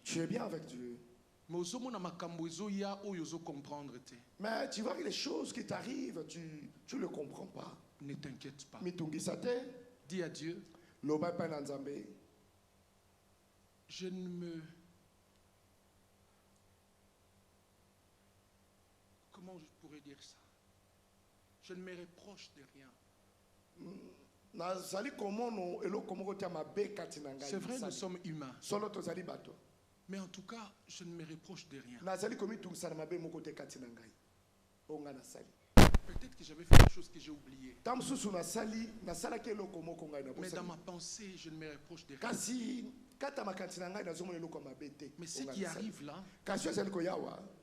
S3: Tu es bien avec Dieu. Mais tu vois que les choses qui t'arrivent, tu ne le comprends pas.
S2: Ne t'inquiète pas. Dis à Dieu, je ne me... Comment je pourrais dire ça? Je ne me reproche de rien. C'est vrai, nous sommes humains. Mais en tout cas, je ne me reproche de rien. Peut-être que j'avais fait quelque chose que j'ai oublié. Mais dans ma pensée, je ne me reproche de rien. Mais ce qui arrive là,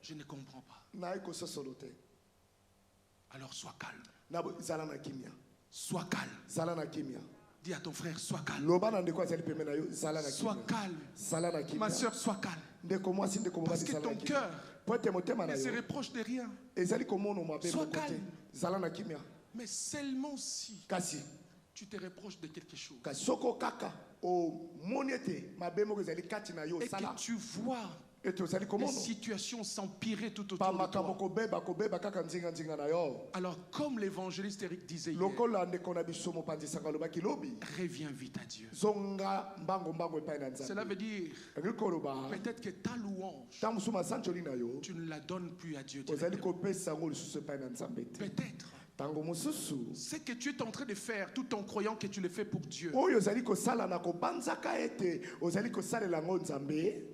S2: je ne comprends pas. Alors sois calme. Sois calme. Dis à ton frère, sois calme. Sois calme. Ma soeur, sois calme. Parce que ton cœur ne se reproche de rien. Sois calme. Mais seulement si tu te reproches de quelque chose et que tu vois les situations s'empirer tout autour de toi. Alors comme l'évangéliste Eric disait hier, reviens vite à Dieu. Cela veut dire peut-être que ta louange, tu ne la donnes plus à Dieu directement. Peut-être ce que tu es en train de faire tout en croyant que tu le fais pour Dieu,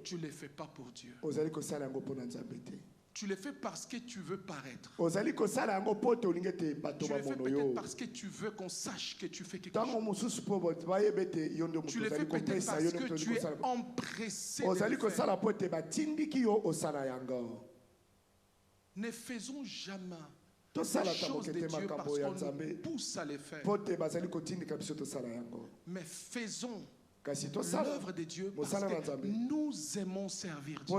S2: tu ne le fais pas pour Dieu. Tu le fais parce que tu veux paraître. Tu le fais peut-être parce que tu veux qu'on sache que tu fais quelque chose. Tu le fais peut-être parce que tu es empressé de le faire. Ne faisons jamais les choses de Dieu parce qu'on nous pousse à les faire. Mais faisons l'œuvre de Dieu parce que nous aimons servir Dieu.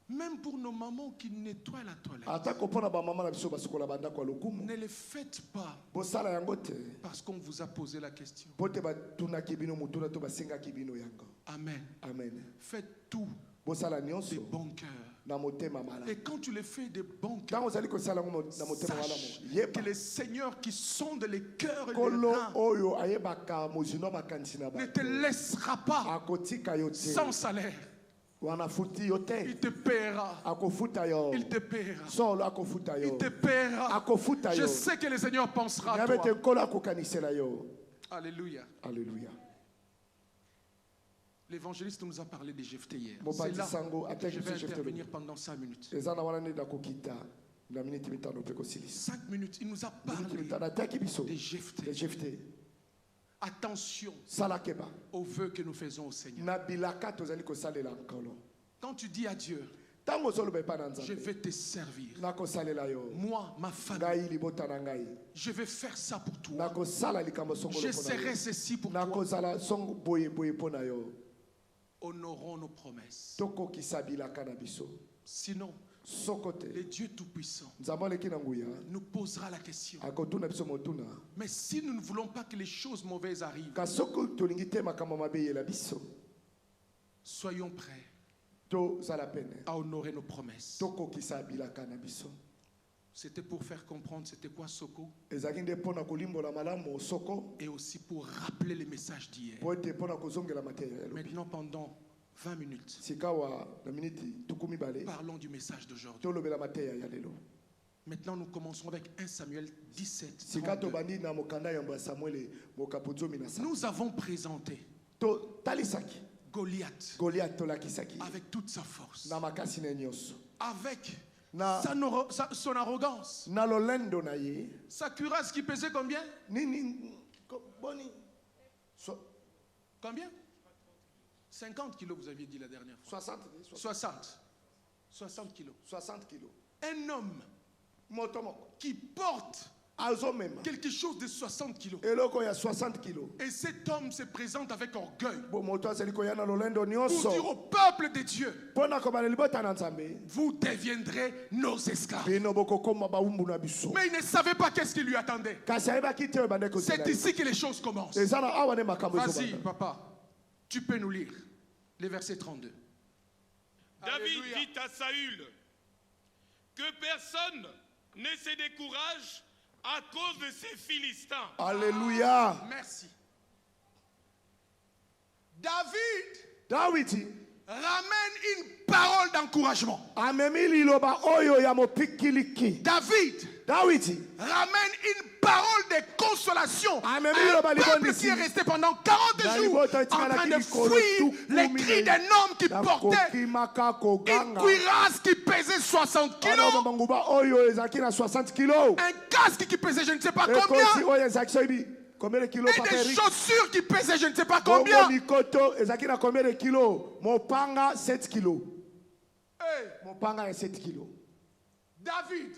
S2: Même pour nos mamans qui nettoient la toilette, ne le faites pas parce qu'on vous a posé la question. Amen. Faites tout de bon cœur. Et quand tu le fais de bon cœur, sache que le Seigneur qui sonde les cœurs et les reins ne te laissera pas sans salaire. Il te paiera. Il te paiera. Il te paiera. Je sais que le Seigneur pensera à toi. Alléluia.
S3: Alléluia.
S2: L'évangéliste nous a parlé de Jephthé hier. C'est là que je vais intervenir pendant 5 minutes. 5 minutes, il nous a parlé de Jephthé. Attention aux vœux que nous faisons au Seigneur. Quand tu dis à Dieu, je vais te servir, moi, ma famille, je vais faire ça pour toi, je serai ceci pour toi. Honorons nos promesses. Sinon, le Dieu Tout-Puissant nous posera la question. Mais si nous ne voulons pas que les choses mauvaises arrivent, soyons prêts à honorer nos promesses. C'était pour faire comprendre c'était quoi Soko, et aussi pour rappeler les messages d'hier. Maintenant, pendant 20 minutes, parlons du message d'aujourd'hui. Maintenant, nous commençons avec 1 Samuel 17. 32. Nous avons présenté Goliath avec toute sa force, avec son arrogance, sa cuirasse qui pesait combien? Combien? 50 kilos, vous aviez dit la dernière fois. 60 kilos. Un homme qui porte quelque chose de 60 kilos. Et cet homme se présente avec orgueil pour dire au peuple de Dieu, vous deviendrez nos esclaves. Mais il ne savait pas qu'est-ce qui lui attendait. C'est ici que les choses commencent. Vas-y, papa, tu peux nous lire les versets 32.
S4: David dit à Saül que personne ne se décourage à cause de ces Philistins.
S3: Alléluia.
S2: Merci. David
S3: Dawidi
S2: ramène une parole d'encouragement.
S3: amemi liloba oyo ya mopikiliki.
S2: David
S3: Dawidi
S2: ramène une parole de consolation.
S3: Amen.
S2: Un peuple qui est resté pendant 40 jours en train de fuir les cris d'un homme qui portait une cuirasse qui pesait 60 kilos, un casque qui pesait je ne sais pas combien,
S3: Combien de kilos
S2: et des chaussures qui pesaient je ne sais pas combien.
S3: Combien de kilos? Mopanga 7 kilos. Mopanga 7 kilos. David,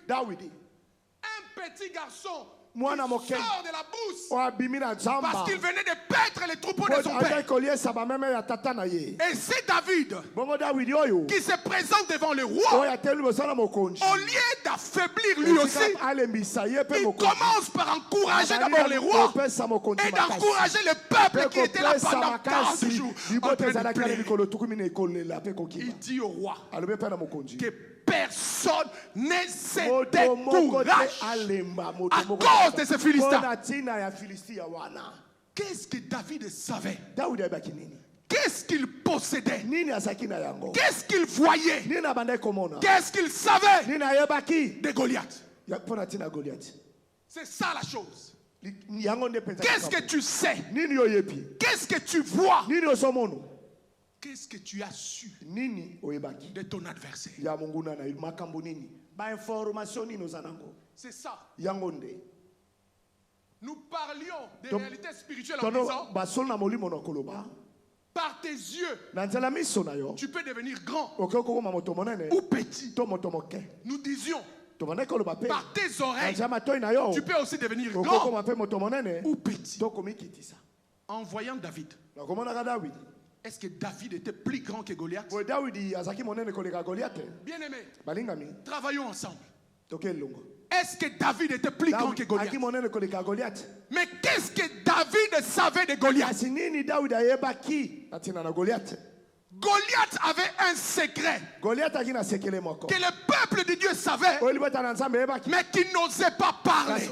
S2: un petit garçon qui
S3: Mwana
S2: sort
S3: moke.
S2: de la bourse
S3: Oabimina Zamba.
S2: parce qu'il venait de paître les troupeaux de son père. Et c'est David qui se présente devant le roi. Au lieu d'affaiblir lui aussi, il commence par encourager d'abord les rois et d'encourager le peuple qui était là pendant 40 jours. En train de pleurer. Il dit au roi que personne ne se décourage à cause de ces Philistins. Qu'est-ce que David savait? Qu'est-ce qu'il possédait? Qu'est-ce qu'il voyait? Qu'est-ce qu'il savait de Goliath? C'est ça la chose. Qu'est-ce que tu sais? Qu'est-ce que tu vois? Qu'est-ce que tu as su de ton adversaire? C'est ça. Nous parlions des réalités spirituelles en disant par tes yeux, tu peux devenir grand ou petit. Nous disions par tes oreilles, tu peux aussi devenir grand ou petit. En voyant David, est-ce que David était plus grand que Goliath? Bien-aimé, travaillons ensemble. Est-ce que David était plus grand que Goliath? Mais qu'est-ce que David savait de Goliath? Goliath avait un secret que le peuple de Dieu savait, mais qui n'osait pas parler.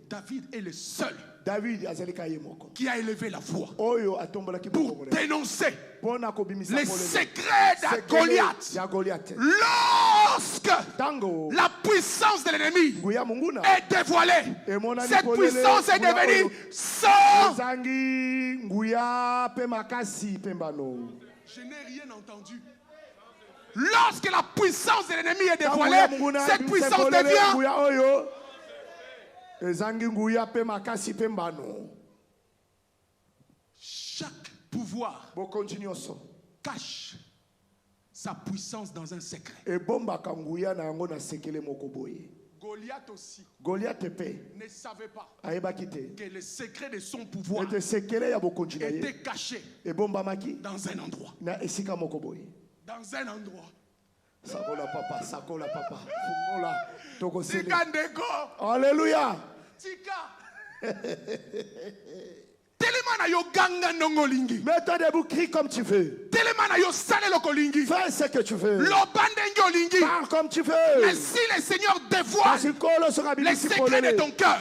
S2: David est le seul qui a élevé la voix pour dénoncer les secrets de Goliath. Lorsque la puissance de l'ennemi est dévoilée, cette puissance est devenue sans. Je n'ai rien entendu. Lorsque la puissance de l'ennemi est dévoilée, cette puissance devient. Chaque pouvoir cache sa puissance dans un secret. Goliath aussi ne savait pas que le secret de son pouvoir était caché dans un endroit. Dans un endroit.
S3: Sakola papa.
S2: Tika ndeko.
S3: Alléluia.
S2: Tika. Telemana yo ganga nongolingi.
S3: Mets-toi debout, crie comme tu veux.
S2: Telemana yo sale lokolingi.
S3: Fais ce que tu veux.
S2: Lobandengolingi.
S3: Parle comme tu veux.
S2: Mais si le Seigneur dévoile les secrets de ton cœur,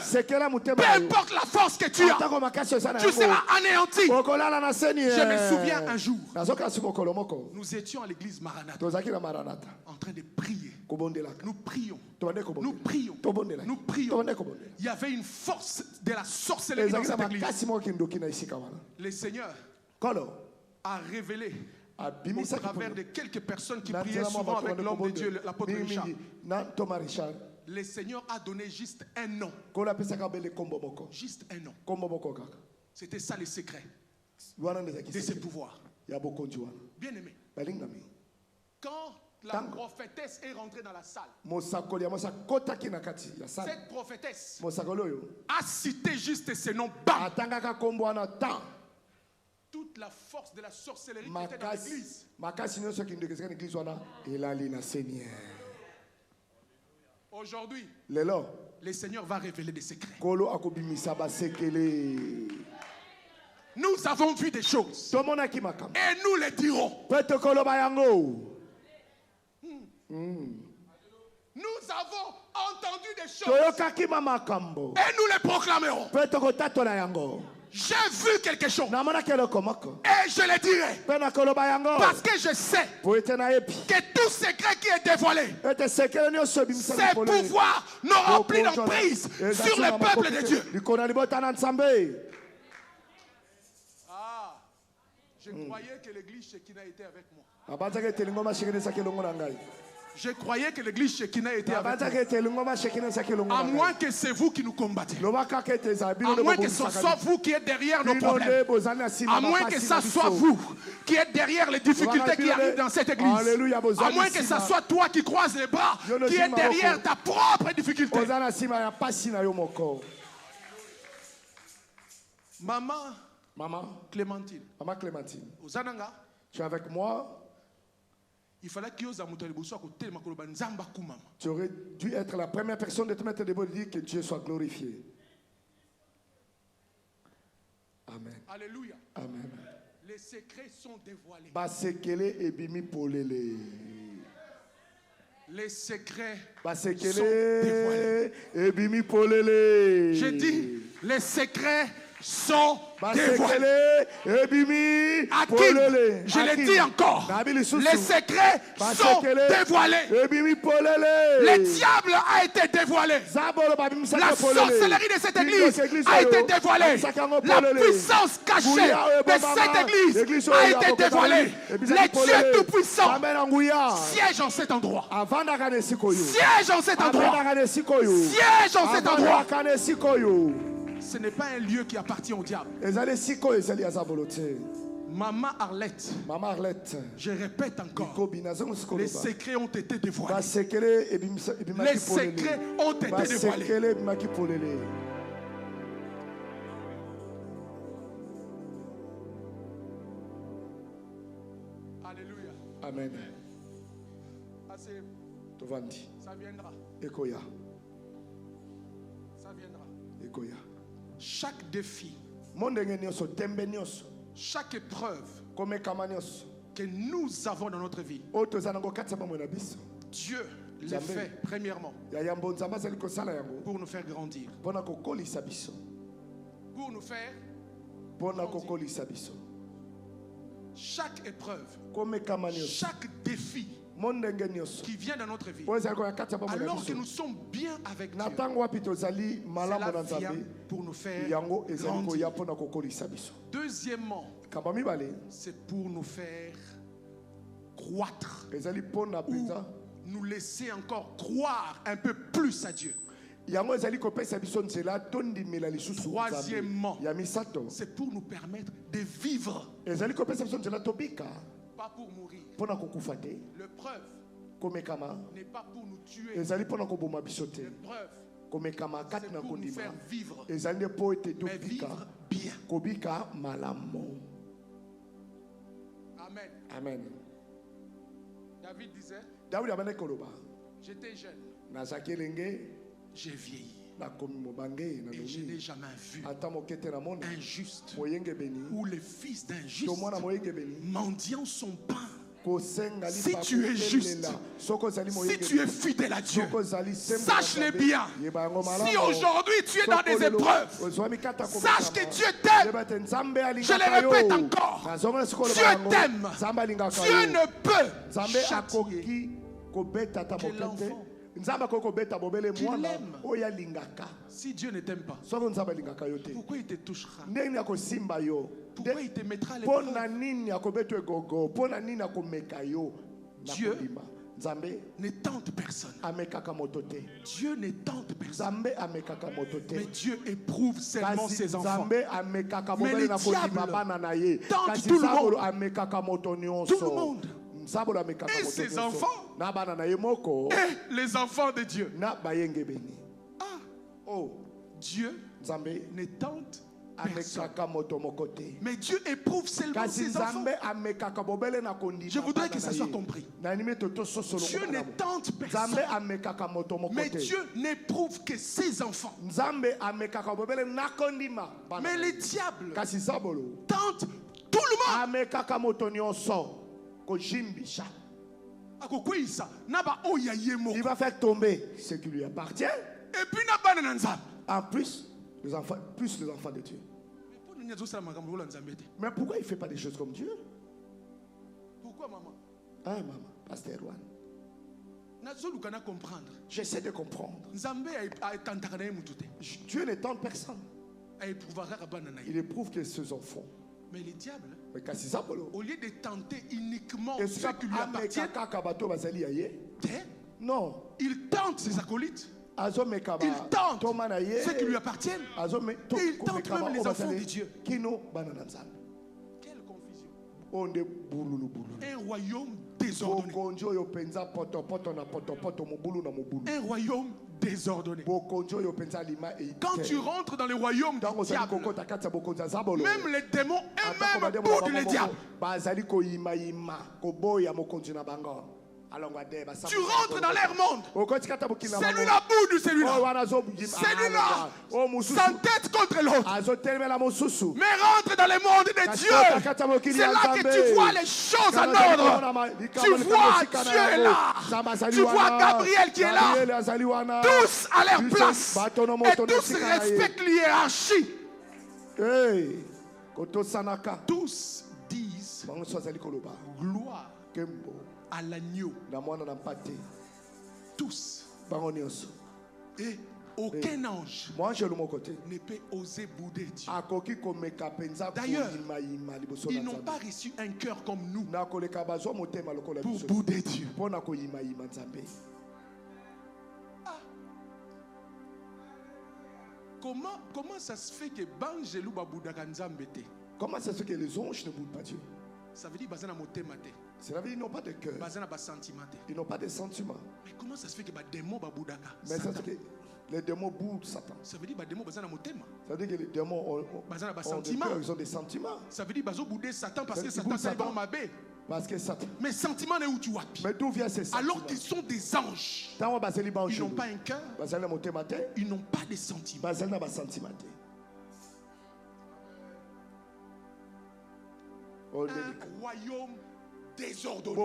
S2: peu importe la force que tu as, tu seras anéanti. Je me souviens un jour, nous étions à l'église Maranatha en train de prier. Nous prions. Il y avait une force de la sorcellerie dans cette église. Le Seigneur a révélé au travers de quelques personnes qui priaient souvent avec l'homme de Dieu, l'apôtre Richard. Le Seigneur a donné juste un nom. Juste un nom. C'était ça le secret de ses pouvoirs. Bien aimé. Quand la prophétesse est rentrée dans la salle, cette prophétesse a cité juste ce nom. Toute la force de la sorcellerie qui était dans l'église. Aujourd'hui, le Seigneur va révéler des secrets. Nous avons vu des choses et nous les dirons. Nous avons entendu des choses et nous les proclamerons. J'ai vu quelque chose et je le dirai parce que je sais que tout secret qui est dévoilé, ces pouvoirs n'auront plus d'emprise sur le peuple de Dieu. Je croyais que l'église Shekinah était avec moi. Je croyais que l'église Shekinah était avec moi. À moins que c'est vous qui nous combattez. À moins que ce soit vous qui êtes derrière nos problèmes. À moins que ce soit vous qui êtes derrière les difficultés qui arrivent dans cette église. À moins que ce soit toi qui croises les bras, qui est derrière ta propre difficulté. Maman Clémentine.
S3: Maman Clémentine.
S2: Ozananga.
S3: Tu es avec moi.
S2: Il fallait que
S3: tu aurais dû être la première personne de te mettre debout et de dire que Dieu soit glorifié. Amen.
S2: Alléluia.
S3: Amen.
S2: Les secrets sont dévoilés. Les secrets sont dévoilés. J'ai dit, les secrets sont dévoilés. À qui? Je le dis encore. Les secrets sont dévoilés. Le diable a été dévoilé. La sorcellerie de cette église a été dévoilée. La puissance cachée de cette église a été dévoilée. Le Dieu Tout-Puissant siège en cet endroit. Siège en cet endroit. Siège en cet endroit. Ce n'est pas un lieu qui appartient au diable. Maman Arlette, je répète encore, les secrets ont été dévoilés. Les secrets ont été dévoilés. Alléluia.
S3: Amen.
S2: Ça viendra. Ça viendra. Chaque défi, chaque épreuve que nous avons dans notre vie, Dieu les fait premièrement pour nous faire grandir, pour nous faire grandir. Chaque épreuve, chaque défi qui vient dans notre vie, alors que nous sommes bien avec Dieu, cela vient pour nous faire grandir. Deuxièmement, c'est pour nous faire croître ou nous laisser encore croire un peu plus à Dieu. Troisièmement, c'est pour nous permettre de vivre, pas pour mourir. L'épreuve n'est pas pour nous tuer. L'épreuve, c'est pour nous faire vivre, mais vivre bien. Amen.
S3: Amen.
S2: David disait, j'étais jeune, j'ai vieilli et je n'ai jamais vu un juste ou le fils d'un juste mendiant son pain. Si tu es juste, si tu es fidèle à Dieu, sache-le bien. Si aujourd'hui tu es dans des épreuves, sache que Dieu t'aime. Je le répète encore, Dieu t'aime. Dieu ne peut châtier que l'enfant qu'il aime. Si Dieu ne t'aime pas, pourquoi il te touchera? Pourquoi il te mettra à l'épreuve? Dieu ne tente personne. Dieu ne tente personne. Mais Dieu éprouve seulement ses enfants. Mais le diable tente tout le monde. Tout le monde. Et ses enfants. Et les enfants de Dieu. Dieu ne tente personne. Mais Dieu éprouve seulement ses enfants. Je voudrais que ça soit compris. Dieu ne tente personne. Mais Dieu n'éprouve que ses enfants. Mais le diable tente tout le monde.
S3: Il va faire tomber ce qui lui appartient.
S2: Et puis,
S3: en plus, les enfants de Dieu. Mais pourquoi il ne fait pas des choses comme Dieu?
S2: Pourquoi, maman?
S3: Ah, maman, Pasteur Erwan. J'essaie de comprendre. Dieu ne tente personne. Il éprouve que ses enfants.
S2: Mais les diables,
S3: au
S2: lieu de tenter uniquement ceux qui lui appartiennent,
S3: non,
S2: il tente ses acolytes. Il tente ceux qui lui appartiennent. Et il tente même les enfants de Dieu. Quelle confusion. Un royaume désordonné. Un royaume désordonné. Quand tu rentres dans le royaume du diable, même les démons eux-mêmes boudent les diables. Tu rentres dans leur monde. Celui-là boude celui-là. Celui-là s'entête contre l'autre. Mais rentre dans le monde de Dieu. C'est là que tu vois les choses en ordre. Tu vois Dieu est là. Tu vois Gabriel qui est là. Tous à leur place. Et tous respectent l'hiérarchie. Tous disent gloire à l'agneau. Tous. Et aucun ange ne peut oser bouder Dieu. D'ailleurs, ils n'ont pas reçu un cœur comme nous pour bouder Dieu. Comment ça se fait que Bangelou Baboudaka Nzambe?
S3: Comment ça se fait que les anges ne boudent pas Dieu?
S2: Ça veut dire qu'ils n'ont pas de cœur.
S3: Ils n'ont pas de cœur. Ils n'ont pas de sentiments.
S2: Mais comment ça se fait que les démons Baboudaka?
S3: Mais ça se fait que les démons boudent Satan.
S2: Ça veut dire que les démons
S3: Ça veut dire que les démons ont des cœurs, ils ont des sentiments.
S2: Ça veut dire qu'ils bouder Satan parce que Satan c'est bon ma bé.
S3: Parce que Satan.
S2: Mais sentiments n'est où tu vois.
S3: Mais d'où vient ces sentiments?
S2: Alors qu'ils sont des anges. Ils n'ont pas un cœur. Ils n'ont pas de sentiments. Un royaume désordonné.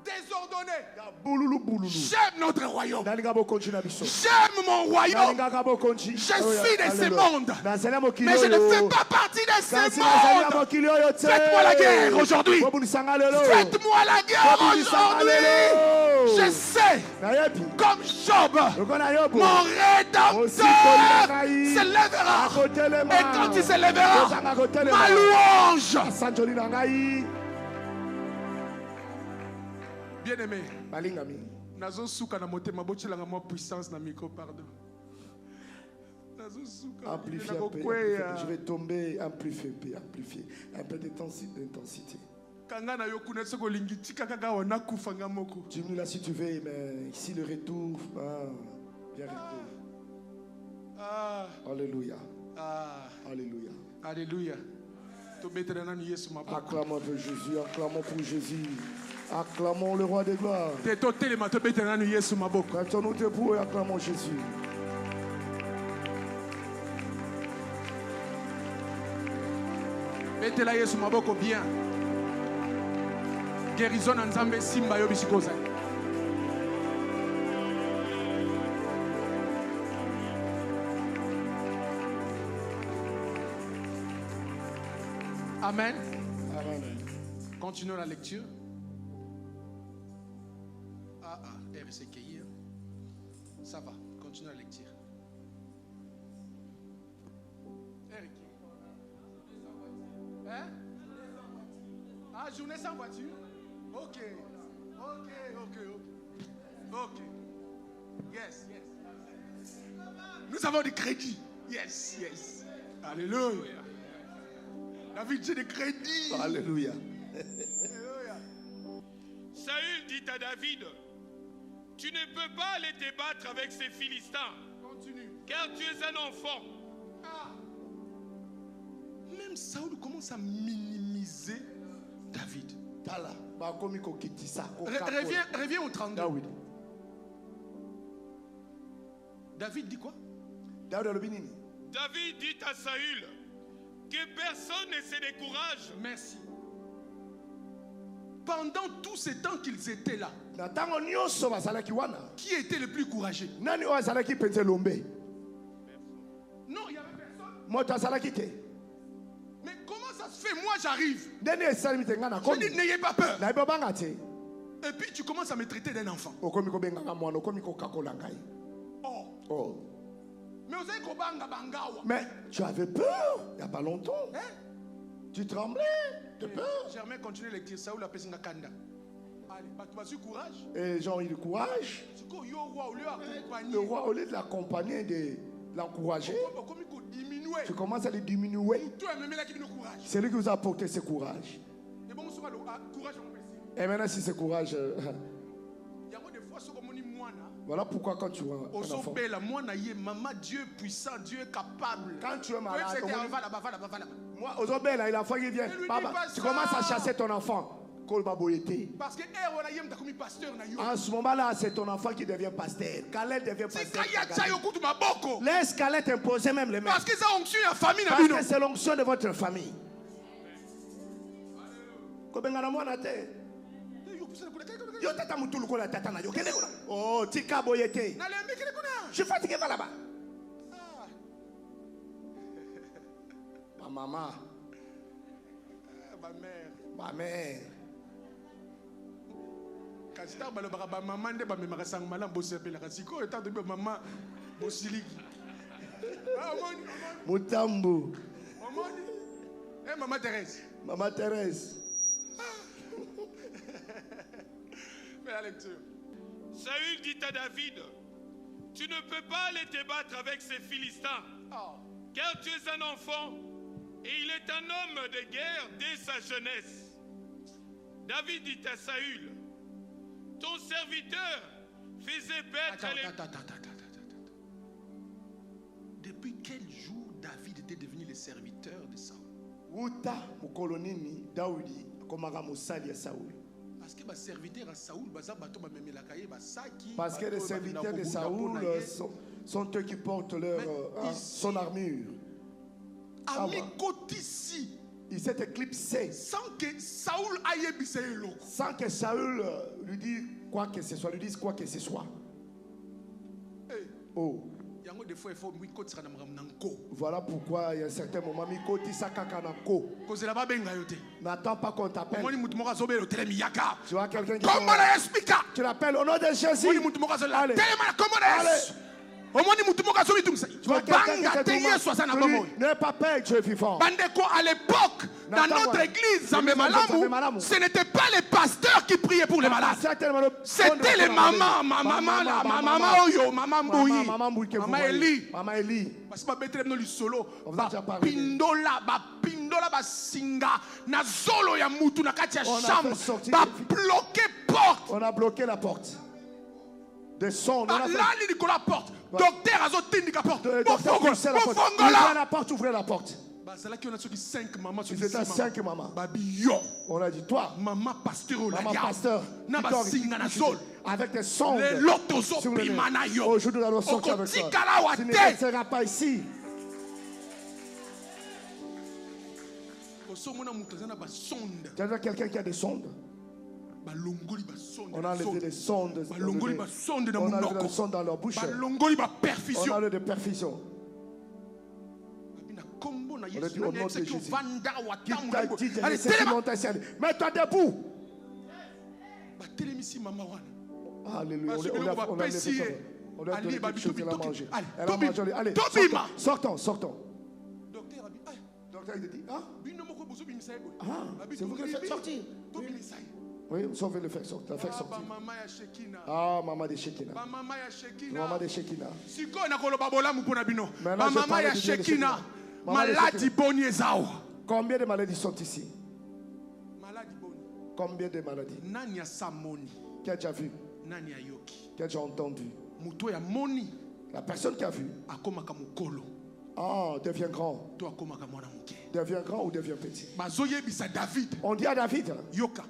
S2: Désordonné. J'aime notre royaume. J'aime mon royaume. Je suis de ce monde. Mais je ne fais pas partie de ce monde. Faites-moi la guerre aujourd'hui. Faites-moi la guerre aujourd'hui. Je sais, comme Job, mon rédempteur se lèvera. Et quand il se lèvera, ma louange. Bien-aimé, nazo souka na motema botelanga moi puissance na micro, pardon. Nazo souka.
S3: Amplifier un peu. Je vais tomber, amplifier un peu d'intensité.
S2: Kanga yo kuna soko lingi tika kaka wana kufanga moko.
S3: Dis-nous là si tu veux, mais ici le retour, viens retour. Alléluia. Alléluia.
S2: Alléluia.
S3: Acclamons pour Jésus, acclamons pour Jésus. Acclamons le roi des gloires. Mettons-nous debout et acclamons Jésus.
S2: Mettez-la Yesu maboko bien. Guérison en Nzambe simba yo bisikoza. Amen.
S3: Amen.
S2: Continuons la lecture. RCKI. Ça va, continue la lecture. Eric. Hein? Ah, journée sans voiture? Ok. Yes. Nous avons du crédit. Yes. Alléluia. David, j'ai des crédits.
S3: Alléluia.
S4: Saül dit à David: tu ne peux pas aller te battre avec ces Philistins.
S2: Continue.
S4: Car tu es un enfant.
S2: Même Saül commence à minimiser David. Reviens au 32. David dit quoi?
S4: David dit à Saül que personne ne se décourage.
S2: Merci. Pendant tout ce temps qu'ils étaient là, qui était le plus courageux?
S3: Non, il y avait personne.
S2: Mais comment ça se fait? Moi j'arrive. Je dis n'ayez pas peur. Et puis tu commences à me traiter d'un enfant. Oh.
S3: Mais tu avais peur il n'y a pas longtemps.
S2: Hein?
S3: Tu tremblais de peur.
S2: Germain continue de lecture. Saoul a pesé na kanda. Allez, tu as eu courage.
S3: Et les gens ont eu le courage. Le roi, au lieu de l'accompagner, de l'encourager, tu commences à le diminuer. C'est lui qui vous a apporté ce courage. Et maintenant, si ce courage. Voilà pourquoi quand tu vois un enfant,
S2: Dieu puissant, Dieu capable.
S3: quand tu es malade, moi, aux autres, il a fallu qu'il vienne. Tu commences à chasser ton enfant.
S2: Parce que
S3: en ce moment-là, c'est ton enfant qui devient pasteur. Caleb devient pasteur. Laisse Caleb t'imposer même les mains.
S2: Parce que
S3: c'est l'onction de votre famille. Oh, Tika Boyete. Je suis fatigué, va là-bas. Ma maman.
S2: Ma mère.
S3: Ma mère. Mutambu.
S2: Maman Thérèse.
S3: Maman Thérèse.
S4: Fais la lecture. Saül dit à David, tu ne peux pas aller te battre avec ces Philistins, car tu es un enfant et il est un homme de guerre dès sa jeunesse. David dit à Saül, ton serviteur faisait paître les...
S2: Depuis quel jour David était devenu le serviteur de Saül? Parce que les serviteurs de Saül,
S3: parce que les serviteurs de Saül sont eux qui portent son armure. Il s'est éclipsé
S2: sans que Saül aille biselo.
S3: Sans que Saül lui dise quoi que ce soit, Oh. Voilà pourquoi il y a un certain moment n'attends pas qu'on t'appelle. Tu vois quelqu'un qui tu l'appelles au nom de Jésus. Allez. Tu vois quelqu'un qui te demande, n'aie pas peur, Dieu est vivant.
S2: À l'époque, dans notre église, ce n'était pas les pasteurs qui priaient pour les malades. C'était les mamans. Maman Eli. Parce que pindola basinga na zolo ya mutu na kati ya chambre ba bloquer porte.
S3: On a bloqué la porte. Des sons.
S2: Là il dit la porte. Docteur azo tindika porte.
S3: Ouvrez la porte, ouvrez la porte.
S2: Ils étaient 5 mamans.
S3: On a dit toi,
S2: maman pasteur,
S3: avec des sons. Aujourd'hui nous allons sortir avec toi. Tu ne resteras pas ici. Tu as quelqu'un qui a des sondes. On a enlevé des sondes. On a enlevé des sondes dans leur bouche. On a enlevé des perfusions. On a dit au nom de Jésus. Qui t'a dit de laisser monter ciel. Mets-toi debout. Alléluia. On a laissé ça. On a donné quelque chose, elle a mangé. Elle a mangé. Allez, sortons. Docteur, il dit, c'est vous qui le faites sortir. Oui, on veut le faire sortir. Ah, maman de Shekina. Maman de Shekina.
S2: Maman de Shekina. Maladie bonnie zao.
S3: Combien de maladies sont ici? Combien de maladies?
S2: Nania Samoni.
S3: Qui a déjà vu?
S2: Nania Yoki.
S3: Qui a déjà entendu?
S2: Muto ya moni.
S3: La personne qui a vu.
S2: Akomaka mukolo.
S3: Ah, devient grand. Devient grand ou devient petit? On dit à David.
S2: Yoka.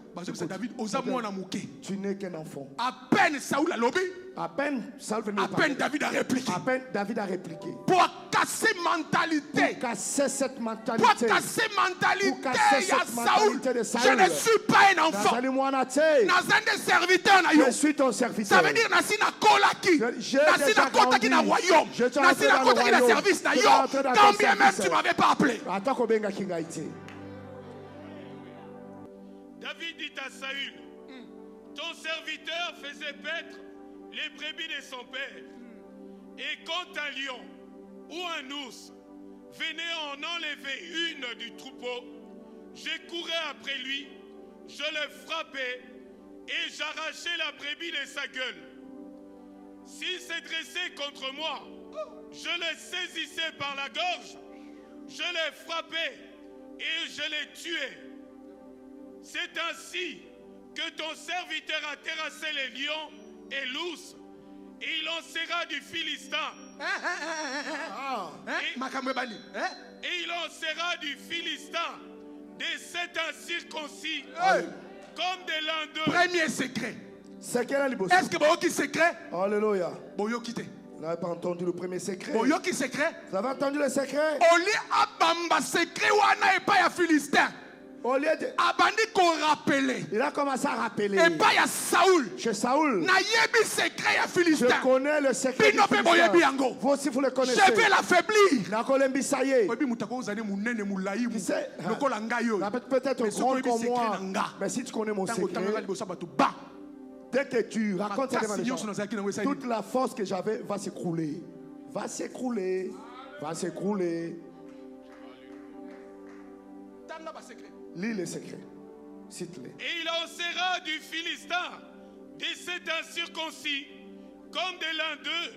S3: Tu n'es qu'un enfant.
S2: À peine Saül a lobby.
S3: À peine Saül venait
S2: à peine David a répliqué.
S3: À peine David a répliqué.
S2: Pour casser mentalité.
S3: Pour casser cette
S2: Pour
S3: mentalité.
S2: casser mentalité.
S3: Pour casser cette mentalité de Saül.
S2: Je ne suis pas un enfant.
S3: Je suis ton serviteur.
S2: Ça veut dire nasi na kolaki. Nasi na kotaki na royaume. Nasi na kotaki na service na yo. Quand bien même tu m'avais pas appelé.
S4: David dit à Saül, ton serviteur faisait paître les brebis de son père. Et quand un lion ou un ours venait en enlever une du troupeau, je courais après lui, je le frappais et j'arrachais la brebis de sa gueule. S'il se dressait contre moi, je le saisissais par la gorge, je le frappais et je le tuais. C'est ainsi que ton serviteur a terrassé les lions et l'ours, et il lancera du Philistin. Et il lancera du Philistin des 7 incirconcis, comme des l'un d'eux.
S2: Premier secret. Est-ce que vous qui secret?
S3: Alléluia.
S2: Vous quitté.
S3: Vous n'avez pas entendu le premier secret?
S2: Vous qui secret?
S3: Vous avez entendu le secret?
S2: Au lieu abamba secret wana et pas ya Philistin.
S3: Au lieu de...
S2: Abandi qu'on rappelait.
S3: Il a commencé à rappeler.
S2: Et pas ya Saoul.
S3: Chez Saoul.
S2: Na yebi secret ya Philistin.
S3: Je connais le secret du Philistin. Vous aussi vous le connaissez.
S2: Je vais l'affaiblir.
S3: Nakolembi ça y est. Tu sais, peut-être grand comme moi. Mais si tu connais mon secret, dès que tu racontes ça devant les gens, toute la force que j'avais va s'écrouler. Va s'écrouler. Va s'écrouler. Lis les secrets. Cite-les.
S4: Et il lancera du Philistin des 7 incirconcis comme de l'un d'eux,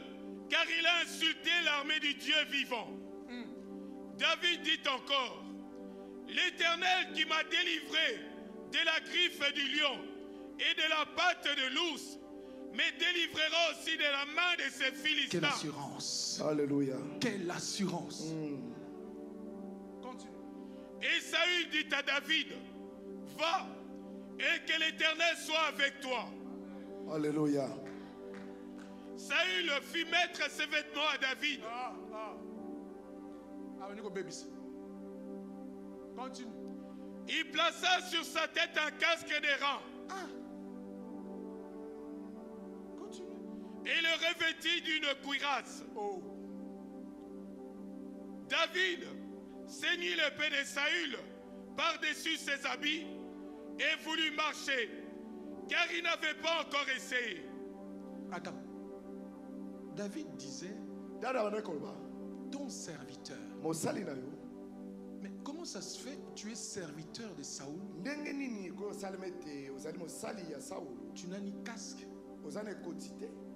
S4: car il a insulté l'armée du Dieu vivant. David dit encore, l'Éternel qui m'a délivré de la griffe du lion et de la patte de l'ours me délivrera aussi de la main de ces Philistins.
S2: Quelle assurance.
S3: Alléluia.
S2: Quelle assurance.
S4: Continue. Et Saül dit à David, va et que l'Éternel soit avec toi.
S3: Alléluia.
S4: Saül fit mettre ses vêtements à David.
S2: Continue.
S4: Il plaça sur sa tête un casque d'airain.
S2: Continue.
S4: Et le revêtit d'une cuirasse. David ceignit l'épée de Saül par-dessus ses habits et voulut marcher, car il n'avait pas encore essayé.
S2: Attends. David disait, ton serviteur. Mais comment ça se fait? Tu es serviteur de Saoul. Tu n'as ni casque,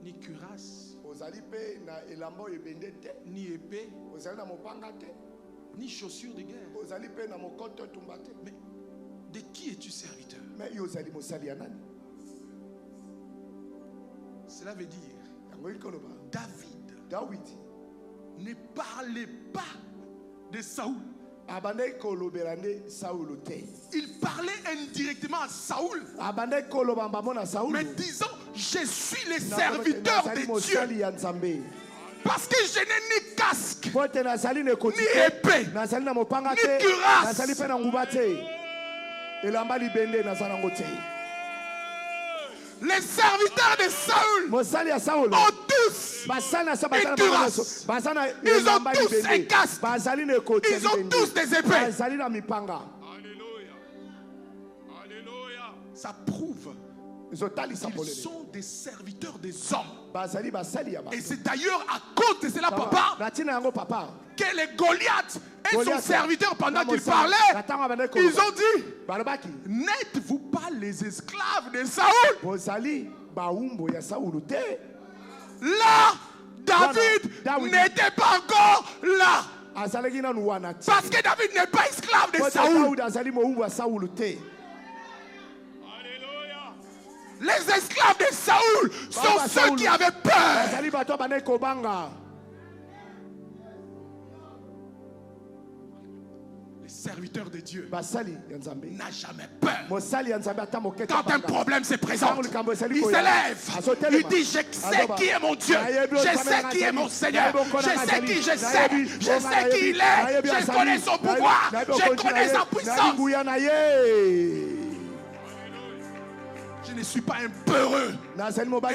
S2: ni cuirasse, ni épée, ni chaussures de guerre. Mais de qui es-tu serviteur? Cela veut dire David ne parlait pas de Saoul. Il parlait indirectement à Saoul, mais disant, je suis le serviteur de Dieu. Parce que je n'ai ni casque, ni épée, ni cuirasse. Les serviteurs de Saül ont tous une cuirasse. Ils ont tous un casque. Ils ont tous des épées.
S4: Alléluia. Alléluia.
S2: Ça prouve qu'ils sont des serviteurs des hommes. Et c'est d'ailleurs à cause de cela, papa, que les Goliaths et son serviteur, pendant qu'ils parlaient, ils ont dit, n'êtes-vous pas les esclaves de Saoul? Là, David n'était pas encore là. Parce que David n'est pas esclave de Saoul. Les esclaves de Saoul sont ceux qui avaient peur. Les serviteur de Dieu
S3: n'a
S2: jamais peur.
S3: Quand
S2: un problème se présente, il s'élève. Il dit, je sais qui est mon Dieu. Je sais qui est mon Seigneur. Je sais qui je sais. Je sais qui il est. Je connais son pouvoir. Je connais sa puissance. Je ne suis pas un peureux. Et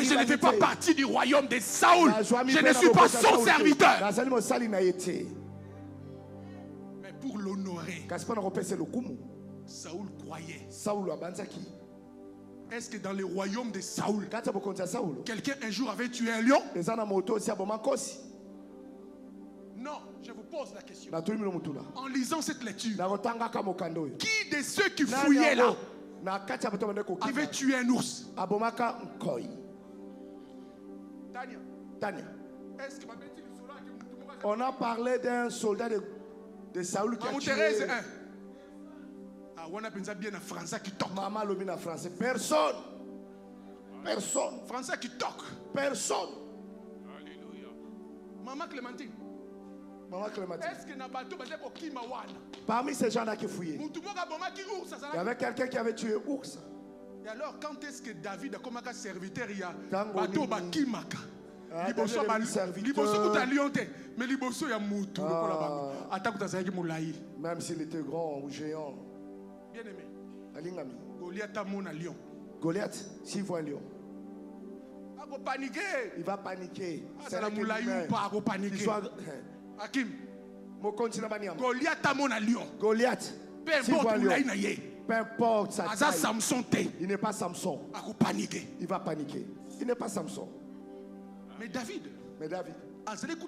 S2: je ne fais pas partie du royaume de Saoul. Je ne suis pas son serviteur. Mais pour l'honorer, Saoul croyait. Est-ce que dans le royaume de Saoul, quelqu'un un jour avait tué un lion? Non, je vous pose la question. En lisant cette lecture, qui de ceux qui fouillaient là avait tué un ours? Tania. Est-ce que
S3: on a parlé d'un soldat de Saoul qui a tué...
S2: on a pensé bien en français qui toque.
S3: Maman lobby en français. Personne.
S2: Français qui toque.
S3: Personne.
S2: Alléluia. Maman Clémentine. Est-ce que Nabato va dire
S3: parmi ces gens-là qui fouillaient, il y avait quelqu'un qui avait tué ours.
S2: Et alors, quand est-ce que David a commencé à serviteur, il y a Bato Bakimaka? Liboso kuta lionte, mais liboso ya mutu lokola bango. Atakuta zaki moulayi.
S3: Même s'il était grand ou géant.
S2: Bien aimé.
S3: Alingami.
S2: Goliath a mon lion.
S3: Goliath, s'il voit un lion,
S2: il
S3: va paniquer.
S2: C'est la moulayi ou pas paniquer. Hakim. Goliath a mon lion.
S3: Goliath.
S2: Peu importe moulayi na ye.
S3: Peu importe sa taille.
S2: Samson te.
S3: Il n'est pas Samson. Il va paniquer. Il n'est pas Samson.
S2: Mais David,
S3: il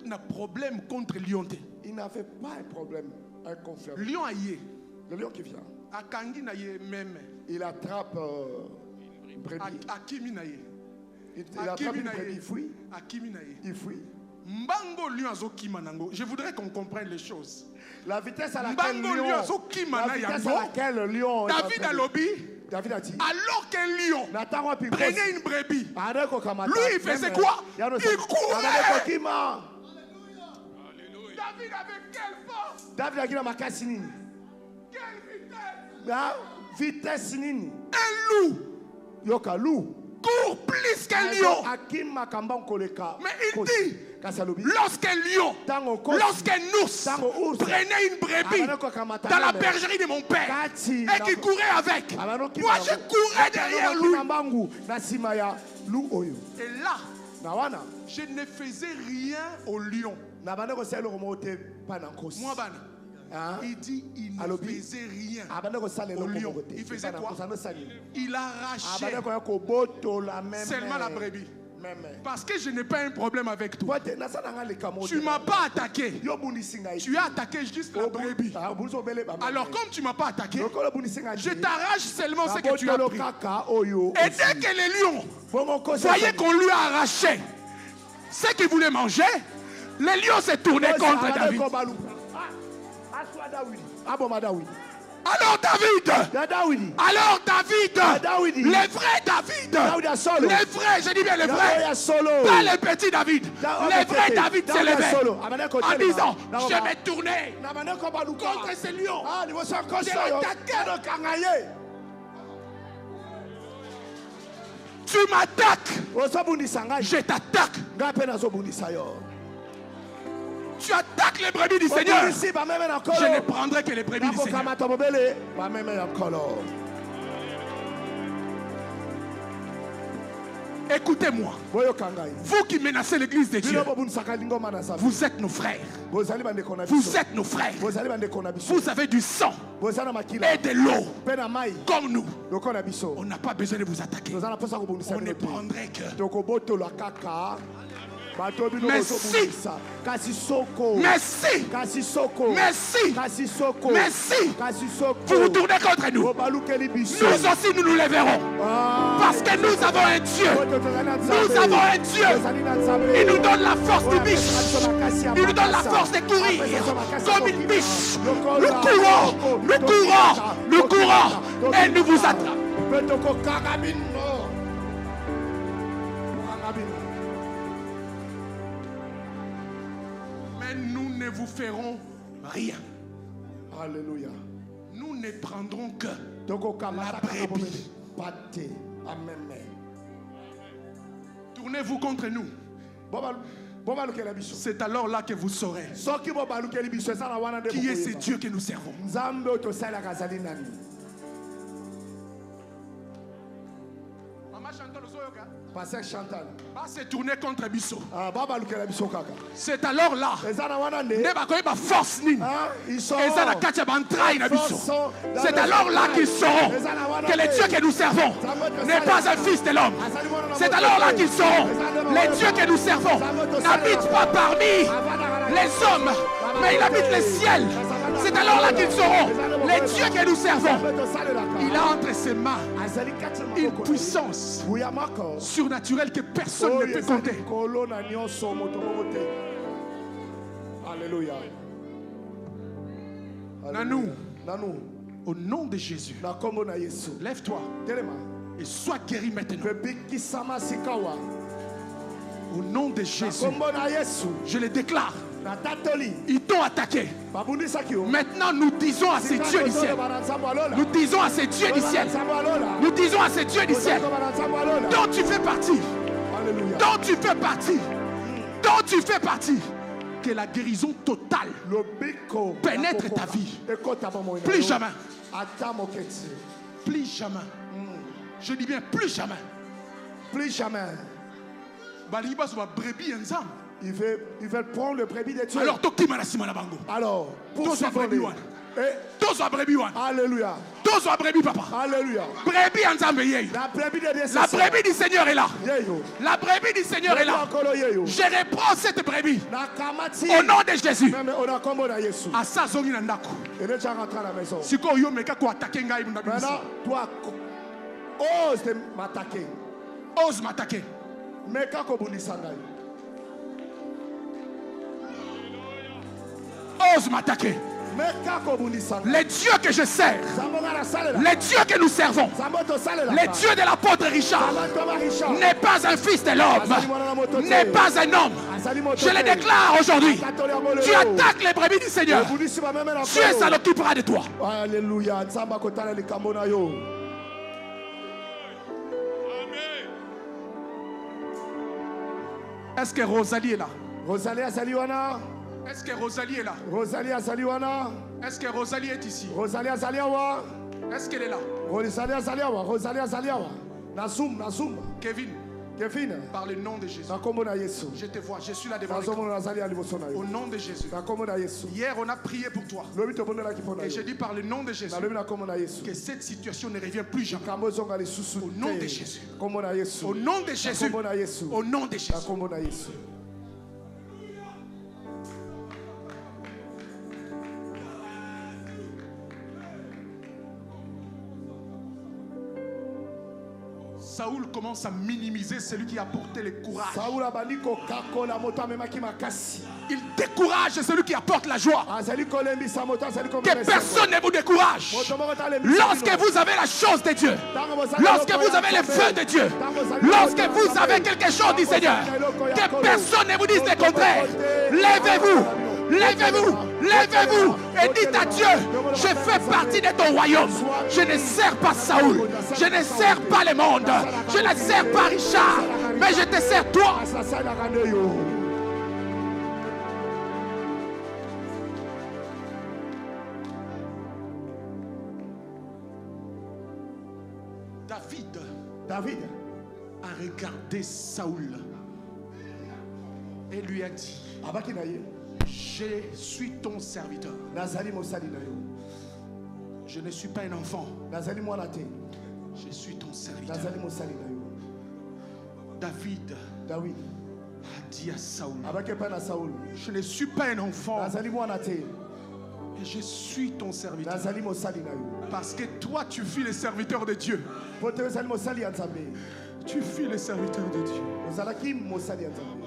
S2: n'a problème contre Lion.
S3: Il n'avait pas un problème, un conflit.
S2: Lion aïe.
S3: Le lion qui vient.
S2: Akangi naïe même.
S3: Il attrape une brebis.
S2: Akimi naïe.
S3: Il attrape une brebis, il fuit.
S2: Akimi naïe.
S3: Il fuit.
S2: Mbango lion azo kimanango. Je voudrais qu'on comprenne les choses.
S3: La vitesse à laquelle le lion
S2: David a lobby.
S3: David a dit,
S2: alors qu'un lion prenait une brebis, lui il faisait quoi? Il courait. David avait quelle force?
S3: David a dit quelle vitesse? Un
S2: loup.
S3: Yoka loup.
S2: Court plus qu'un lion. Mais il dit, lorsqu'un lion, lorsqu'un ours prenait une brebis dans la bergerie de mon père et qu'il courait avec, moi je courais derrière lui. Et là, je ne faisais rien au lion. Moi, il dit il ne faisait rien au lion. Il faisait quoi? Il arrachait seulement la brebis. Parce que je n'ai pas un problème avec toi. Tu ne m'as pas attaqué. Tu as attaqué juste la brebis. Alors comme tu ne m'as pas attaqué, je t'arrache seulement ce que tu as pris. Et dès que les lions voyaient qu'on lui a arraché ce qu'il voulait manger, les lions se tournaient contre David. Alors David, les vrais David, les vrais, je dis bien les vrais, pas les petits David, les vrais David s'élevaient en disant, je vais tourner contre ces lions, je vais attaquer. Tu m'attaques, je t'attaque. Tu attaques les brebis du Seigneur. Je ne prendrai que les brebis du Seigneur. Écoutez-moi. Vous qui menacez l'église de Dieu, vous êtes nos frères. Vous êtes nos frères. Vous avez du sang et de l'eau comme nous. On n'a pas besoin de vous attaquer. On ne prendrait que... Merci. Vous vous tournez contre nous. Nous aussi nous lèverons. Parce que nous avons un Dieu. Nous avons un Dieu. Il nous donne la force du biche. Il nous donne la force de courir comme une biche. Nous courons et nous vous attrapons. Nous ne vous ferons rien.
S3: Alléluia.
S2: nous ne prendrons que la brebis. Tournez-vous contre nous. C'est alors là que vous saurez qui est ce Dieu que nous servons.
S3: Pasteur Chantal.
S2: Se tourner contre Bisso. C'est alors là. Force c'est alors là qu'ils sauront que le Dieu que nous servons n'est pas un fils de l'homme. C'est alors là qu'ils sauront le Dieu que nous servons n'habite pas parmi les hommes, mais il habite le ciel. C'est alors là qu'ils sauront le Dieu que nous servons. Il a entre ses mains une puissance surnaturelle que personne ne peut compter.
S3: Alléluia.
S2: Nanou, au nom de Jésus, lève-toi et sois guéri maintenant. Au nom de Jésus, je le déclare. Ils t'ont attaqué. Maintenant, nous disons à ces dieux du ciel. Nous disons à ces dieux du ciel. Nous disons à ces dieux du ciel. Dont tu fais partie. Dont tu fais partie. Dont tu fais partie. Que la guérison totale pénètre ta vie. Plus jamais. Plus jamais. Je dis bien plus jamais.
S3: Plus jamais. Ils veulent prendre le brebis de Dieu.
S2: Alors,
S3: pour se
S2: brebis.
S3: Alléluia.
S2: Papa.
S3: Alléluia.
S2: La brebis du Seigneur est là. La brebis du Seigneur est là. Je reprends cette brebis. Au nom de Jésus. Asa zongi na ndako. Siko yo meka ko attaquer ngai na biso.
S3: Maintenant, toi ose m'attaquer.
S2: Ose m'attaquer.
S3: Meka ko bundisa ngai.
S2: Ose m'attaquer. Les dieux que je sers, les dieux que nous servons, les dieux de l'apôtre Richard, n'est pas un fils de l'homme, n'est pas un homme. Je le déclare aujourd'hui. Tu attaques les brebis du Seigneur. Dieu s'en occupera de toi.
S3: Alléluia.
S2: Est-ce que Rosalie est là?
S3: Rosalie Azaliwana.
S2: Est-ce que Rosalie est là?
S3: Rosalie Azaliwana.
S2: Est-ce que Rosalie est ici?
S3: Rosalie Azaliawa.
S2: Est-ce qu'elle est là?
S3: Rosalie Azaliawa. Rosalie Azaliawa. Nazum.
S2: Kevin. Par le nom de Jésus. Je te vois, je suis là devant toi. Au nom de Jésus. Hier, on a prié pour toi. Et je dis par le nom de Jésus que cette situation ne revient plus jamais. Au nom de Jésus. Au nom de Jésus. Au nom de Jésus. Saoul commence à minimiser celui qui a porté le courage. Il décourage celui qui apporte la joie. Que personne ne vous décourage. Lorsque vous avez la chose de Dieu, lorsque vous avez le feu de Dieu, lorsque vous avez quelque chose du Seigneur, que personne ne vous dise le contraire. Levez-vous. Levez-vous, levez-vous et dites à Dieu, je fais partie de ton royaume. Je ne sers pas Saoul, je ne sers pas le monde, je ne sers pas Richard, mais je te sers toi. David a regardé Saoul et lui a dit, je suis ton serviteur. Je ne suis pas un enfant. Je suis ton serviteur. David a dit à Saoul, je ne suis pas un enfant. Et je suis ton serviteur. Parce que toi, tu fus le serviteur de Dieu. Tu fus le serviteur de Dieu.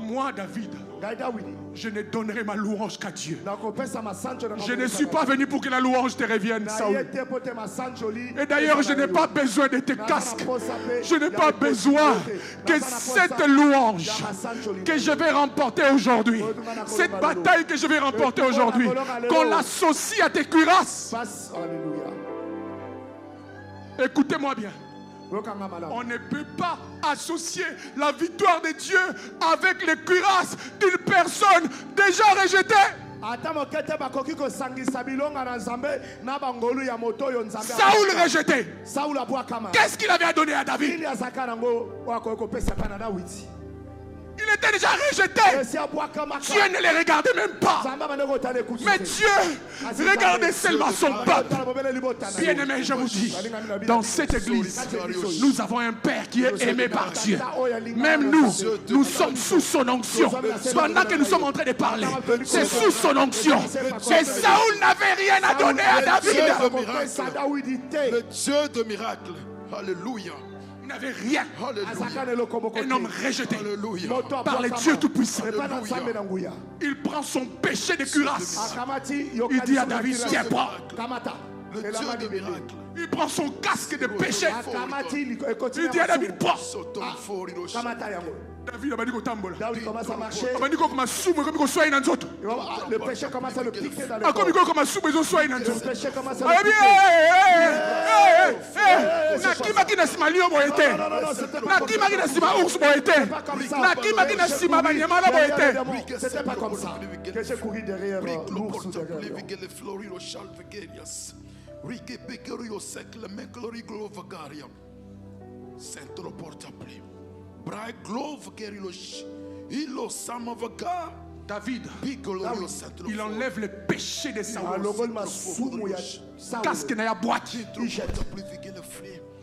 S2: Moi, David, je ne donnerai ma louange qu'à Dieu. Je ne suis pas venu pour que la louange te revienne, Saoul. Et d'ailleurs, je n'ai pas besoin de tes casques. Je n'ai pas besoin que cette louange que je vais remporter aujourd'hui, cette bataille que je vais remporter aujourd'hui, qu'on l'associe à tes cuirasses. Alléluia. Écoutez-moi bien. On ne peut pas associer la victoire de Dieu avec les cuirasses d'une personne déjà rejetée. Saoul rejeté. Qu'est-ce qu'il avait à donner à David? Il était déjà rejeté. Dieu ne les regardait même pas. Mais Dieu regardait seulement son peuple. Bien-aimé, je vous dis, dans cette église, nous avons un Père qui est aimé par Dieu. Même nous, nous sommes sous son onction. Pendant que nous sommes en train de parler, c'est sous son onction. Et Saoul n'avait rien à donner à David.
S1: Le Dieu de miracles. Alléluia.
S2: Il n'avait rien. Un homme rejeté par les dieux tout-puissants. Il prend son péché de cuirasse. Il dit à David, tiens, prends.
S1: Le Dieu de miracles.
S2: Il prend son casque de péché. Il dit à David, prends. David
S3: commence à marcher. Le péché commence à le piquer dans le C'était pas comme ça que j'ai couru derrière l'ours ou derrière.
S2: David, il enlève le péché de Saoul. Casque n'a boîte.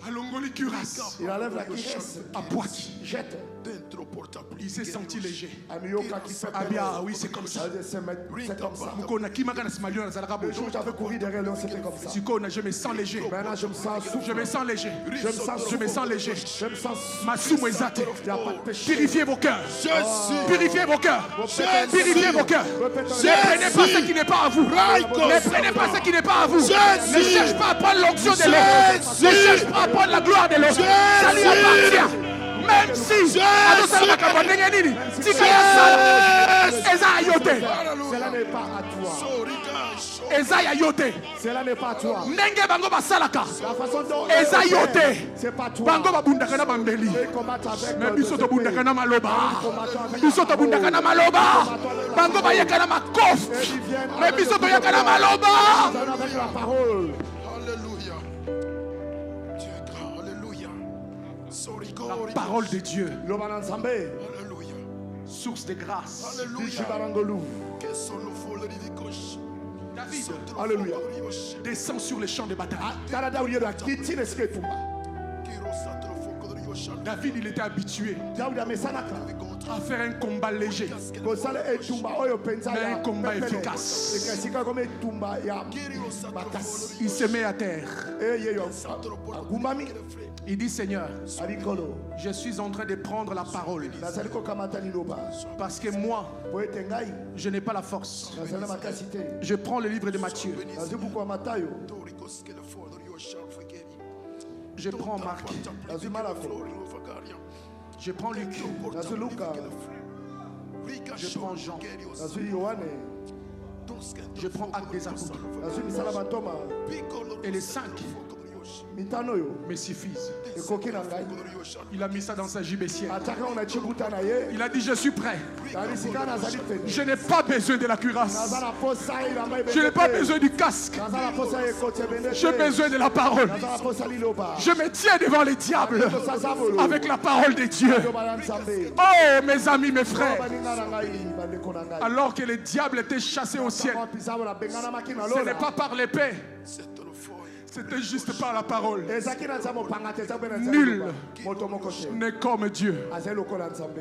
S3: Il enlève la cuirasse
S2: à boîte.
S3: Jette.
S2: Il s'est senti léger.
S3: Ah
S2: oui, c'est comme ça.
S3: C'est comme ça.
S2: Le
S3: jour où j'avais couru derrière lui, c'était comme ça.
S2: Je me sens léger.
S3: Maintenant, je me sens souffle.
S2: Je me sens léger.
S3: Je me sens léger. Je me sens
S2: purifiez vos cœurs. Purifiez vos cœurs. Purifiez vos cœurs. Ne prenez pas ce qui n'est pas à vous. Ne prenez pas ce qui n'est pas à vous. Ne cherche pas à prendre l'onction de l'autre. Ne cherche pas à prendre la gloire de l'autre. Ça lui appartient. Même si cela n'est pas à toi.
S3: Cela n'est pas à toi.
S2: La façon dont c'est pas toi. Mais biso to bundaka na maloba. Biso to bundaka na maloba. Bango ba yaka na makof. Mais biso to yaka na maloba.
S3: Avec la parole.
S2: La parole de Dieu, source de grâce. David,
S3: alléluia,
S2: descend sur les champs de bataille. David, il était habitué à faire un combat léger, mais un combat efficace. Il se met à terre. Il dit, Seigneur, je suis en train de prendre la parole parce que moi, je n'ai pas la force. Je prends le livre de Matthieu. Je prends Marc. Je prends Luc. Je prends Jean. Je prends Actes des Apôtres. Et les 5 me suffisent. Il a mis ça dans sa gibecière. Il a dit, je suis prêt. Je n'ai pas besoin de la cuirasse. Je n'ai pas besoin du casque. J'ai besoin de la parole. Je me tiens devant les diables avec la parole de Dieu. Oh, mes amis, mes frères. Alors que les diables étaient chassés au ciel, ce n'est pas par l'épée. C'était juste par la parole. Nul n'est comme Dieu.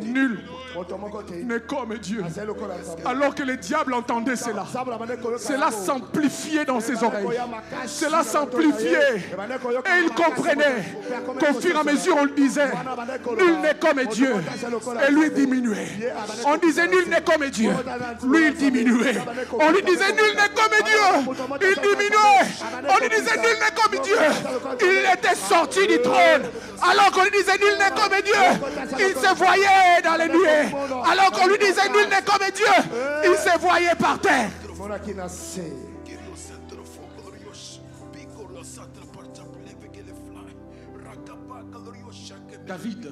S2: Nul n'est comme Dieu. Alors que les diables entendaient cela, cela s'amplifiait dans ses oreilles. Cela s'amplifiait. Et ils comprenaient qu'au fur et à mesure on le disait, nul n'est comme Dieu. Et lui diminuait. On disait nul n'est comme Dieu. Lui il diminuait. On lui disait nul n'est comme Dieu. Il diminuait. On lui disait nul n'est comme Dieu. Il était sorti du trône. Alors qu'on lui disait nul n'est comme Dieu, il se voyait dans les nuées. Alors qu'on lui disait nul n'est comme Dieu, il se voyait par terre. David,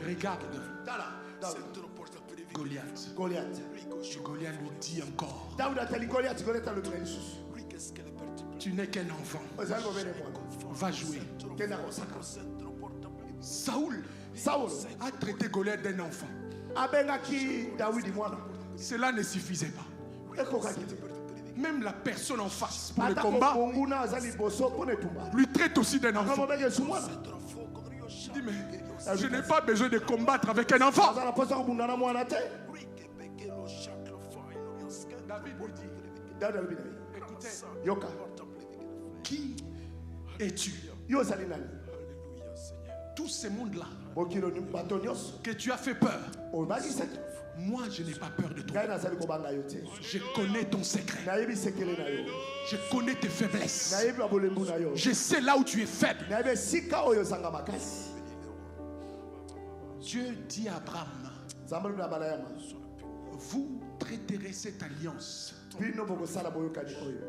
S2: regarde Goliath. Et Goliath lui dit encore, tu n'es qu'un enfant, va jouer. Saoul a traité Goliath d'un enfant. Cela ne suffisait pas. Même la personne en face pour le combat lui traite aussi d'un enfant. Il dit, mais je n'ai pas besoin de combattre avec un enfant. David lui dit, écoutez, qui es-tu? Tout ce monde-là que tu as fait peur, moi je n'ai pas peur de toi. Je connais ton secret. Je connais tes faiblesses. Je sais là où tu es faible. Dieu dit à Abraham, vous traiterez cette alliance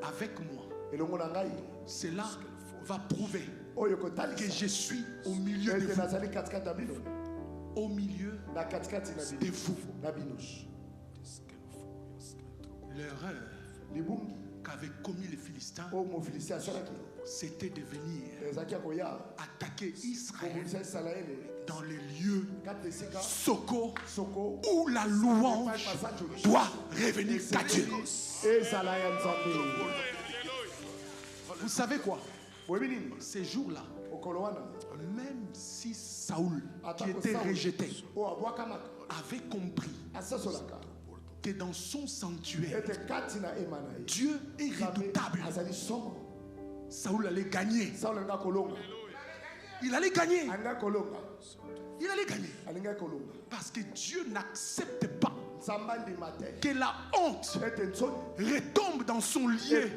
S2: avec moi. Cela va prouver que je suis au milieu de vous. Au milieu de vous. L'erreur qu'avaient commis les Philistins, c'était de venir attaquer Israël dans les lieux Soko où la louange doit revenir à Dieu. Vous savez quoi? Ces jours-là, même si Saoul, qui était rejeté, avait compris que dans son sanctuaire, Dieu est redoutable, Saoul allait gagner. Il allait gagner. Il allait gagner. Parce que Dieu n'accepte pas que la honte retombe dans son lieu.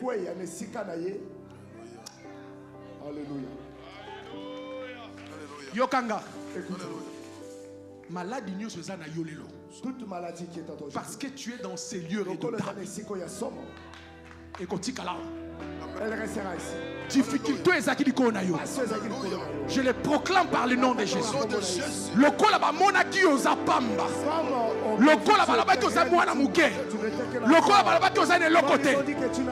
S3: Alléluia.
S2: Yokanga. Maladie nous faisons na yolelo.
S3: Toute maladie qui est en toi.
S2: Parce que tu es dans ces lieux redoutables. Et kotikala.
S3: Elle restera ici.
S2: Difficulté je le proclame par le nom de Jésus. Le kola ba monaki ozapamba. Le kola ba labaki ozamwana muke. Le kola ba labaki ozane lokote.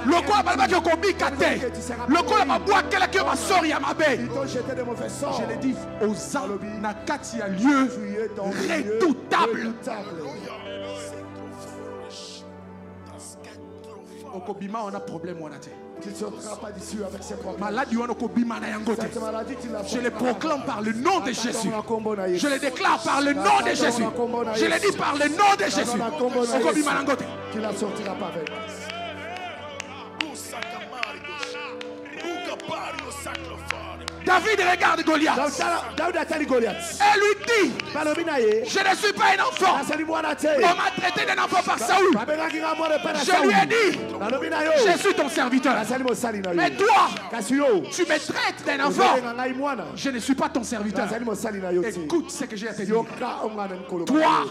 S2: Le kola ba labaki okobikate. Le kola ba boakela ki ba sori ya mabe. Je le dis aux âmes na kati ya lieu redoutable. Okobima on a problème on a te.
S3: Tu ne sortiras pas d'ici avec ces problèmes.
S2: Je les proclame par le nom de Jésus. Je les déclare par le nom de Jésus. Je les dis par le nom de Jésus.
S3: Tu ne sortiras pas avec.
S2: David regarde Goliath. Elle lui dit, je ne suis pas un enfant. On m'a traité d'un enfant par Saoul. Je lui ai dit, je suis ton serviteur. Mais toi, tu me traites d'un enfant. Je ne suis pas ton serviteur. Écoute ce que j'ai à te dire. Toi,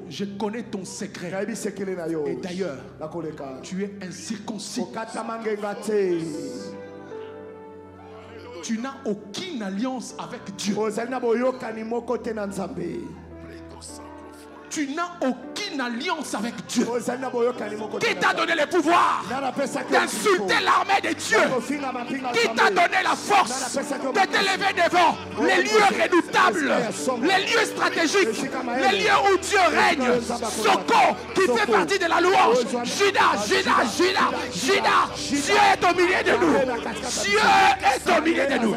S2: je connais ton secret. Et d'ailleurs, tu es incirconcis. Tu n'as aucune alliance avec Dieu. Tu n'as aucune alliance avec Dieu. Qui t'a donné le pouvoir d'insulter l'armée de Dieu? Qui t'a donné la force de te lever devant les lieux redoutables, les lieux stratégiques, les lieux où Dieu règne? Soko, qui fait partie de la louange. Juda. Dieu est au milieu de nous. Dieu est au milieu de nous.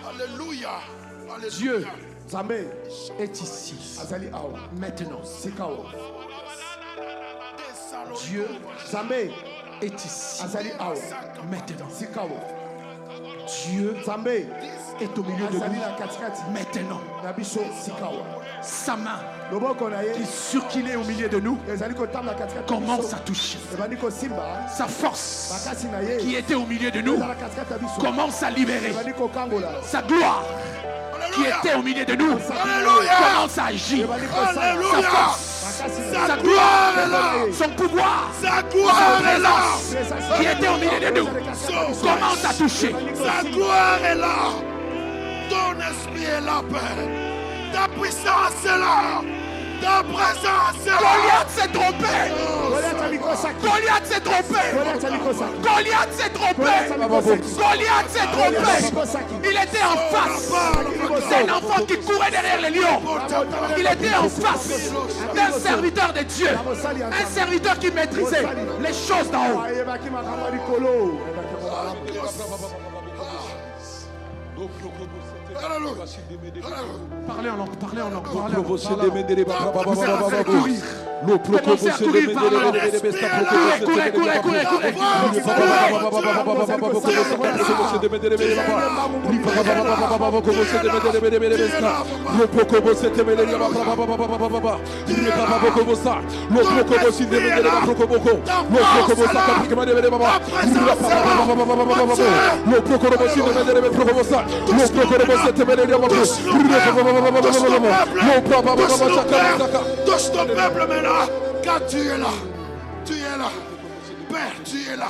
S4: Alléluia.
S2: Dieu est ici. Maintenant. Dieu est ici. Maintenant. Dieu est au milieu de nous. Maintenant. Sa main qui circulait au milieu de nous commence à toucher. Sa force qui était au milieu de nous commence à libérer. Sa gloire qui était au milieu de nous commence à agir. Sa force Sa gloire est là. Son pouvoir. Sa gloire est là. Qui était au milieu de nous. Commence à toucher. Sa gloire est là. Ton esprit est là, Père. Ta puissance est là. Ta présence est là. Goliath s'est trompé. Goliath s'est trompé. Goliath s'est trompé. Goliath s'est trompé. Il était en face d'un enfant qui courait derrière les lions. Il était en face d'un serviteur de Dieu. Un serviteur qui maîtrisait les choses d'en haut. Parlez en langue, parlez en langue. Commencez à courir. Commencez à courir par la langue. Courez. Touche ton peuple maintenant, car tu es là. Tu es là. Père, tu es là.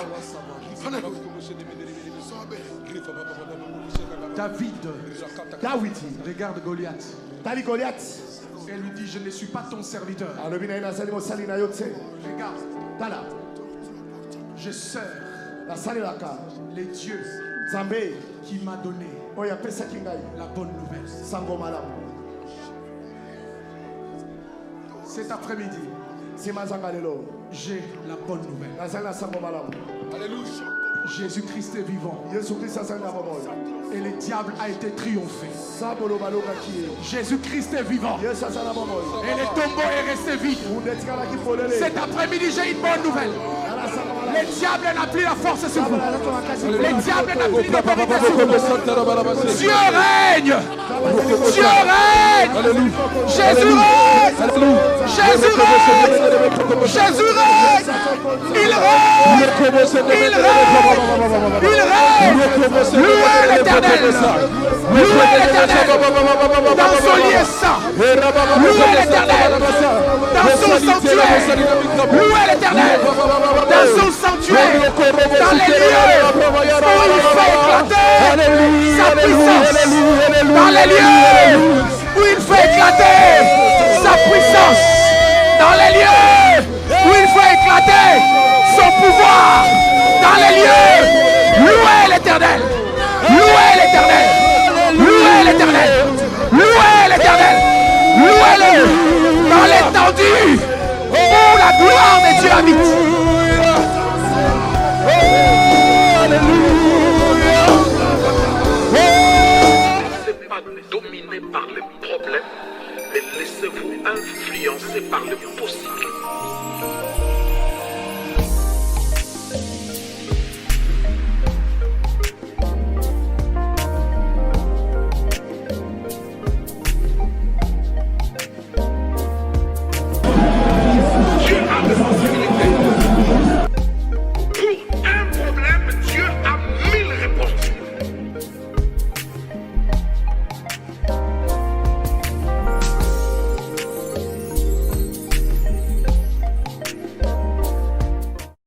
S2: David regarde Goliath. Et lui dit, je ne suis pas ton serviteur. Regarde. Je sers les dieux qui m'a donné la bonne nouvelle. Cet après-midi, j'ai la bonne nouvelle. Alléluia. Jésus-Christ est vivant. Et le diable a été triomphé. Jésus-Christ est vivant. Et le tombeau est resté vide. Cet après-midi, j'ai une bonne nouvelle. Le diable n'a plus la force sur vous. Le diable n'a plus l'autorité sur vous. Dieu règne. Dieu règne. Jésus règne. Jésus règne. Jésus règne. Il règne. Il règne. Il règne. Louez l'Éternel. Louez l'Éternel. Dans son lieu saint. Louez l'Éternel. Dans son sanctuaire. Louez l'Éternel. Dans son sanctuaire. Dans les lieux où il fait éclater sa puissance. Dans les lieux où il fait éclater sa puissance. Dans les lieux où il fait éclater son pouvoir. Dans les lieux, louez l'Éternel. Louez l'Éternel. Louez l'Éternel. Louez l'Éternel. Louez-le dans l'étendue où la gloire de Dieu habite.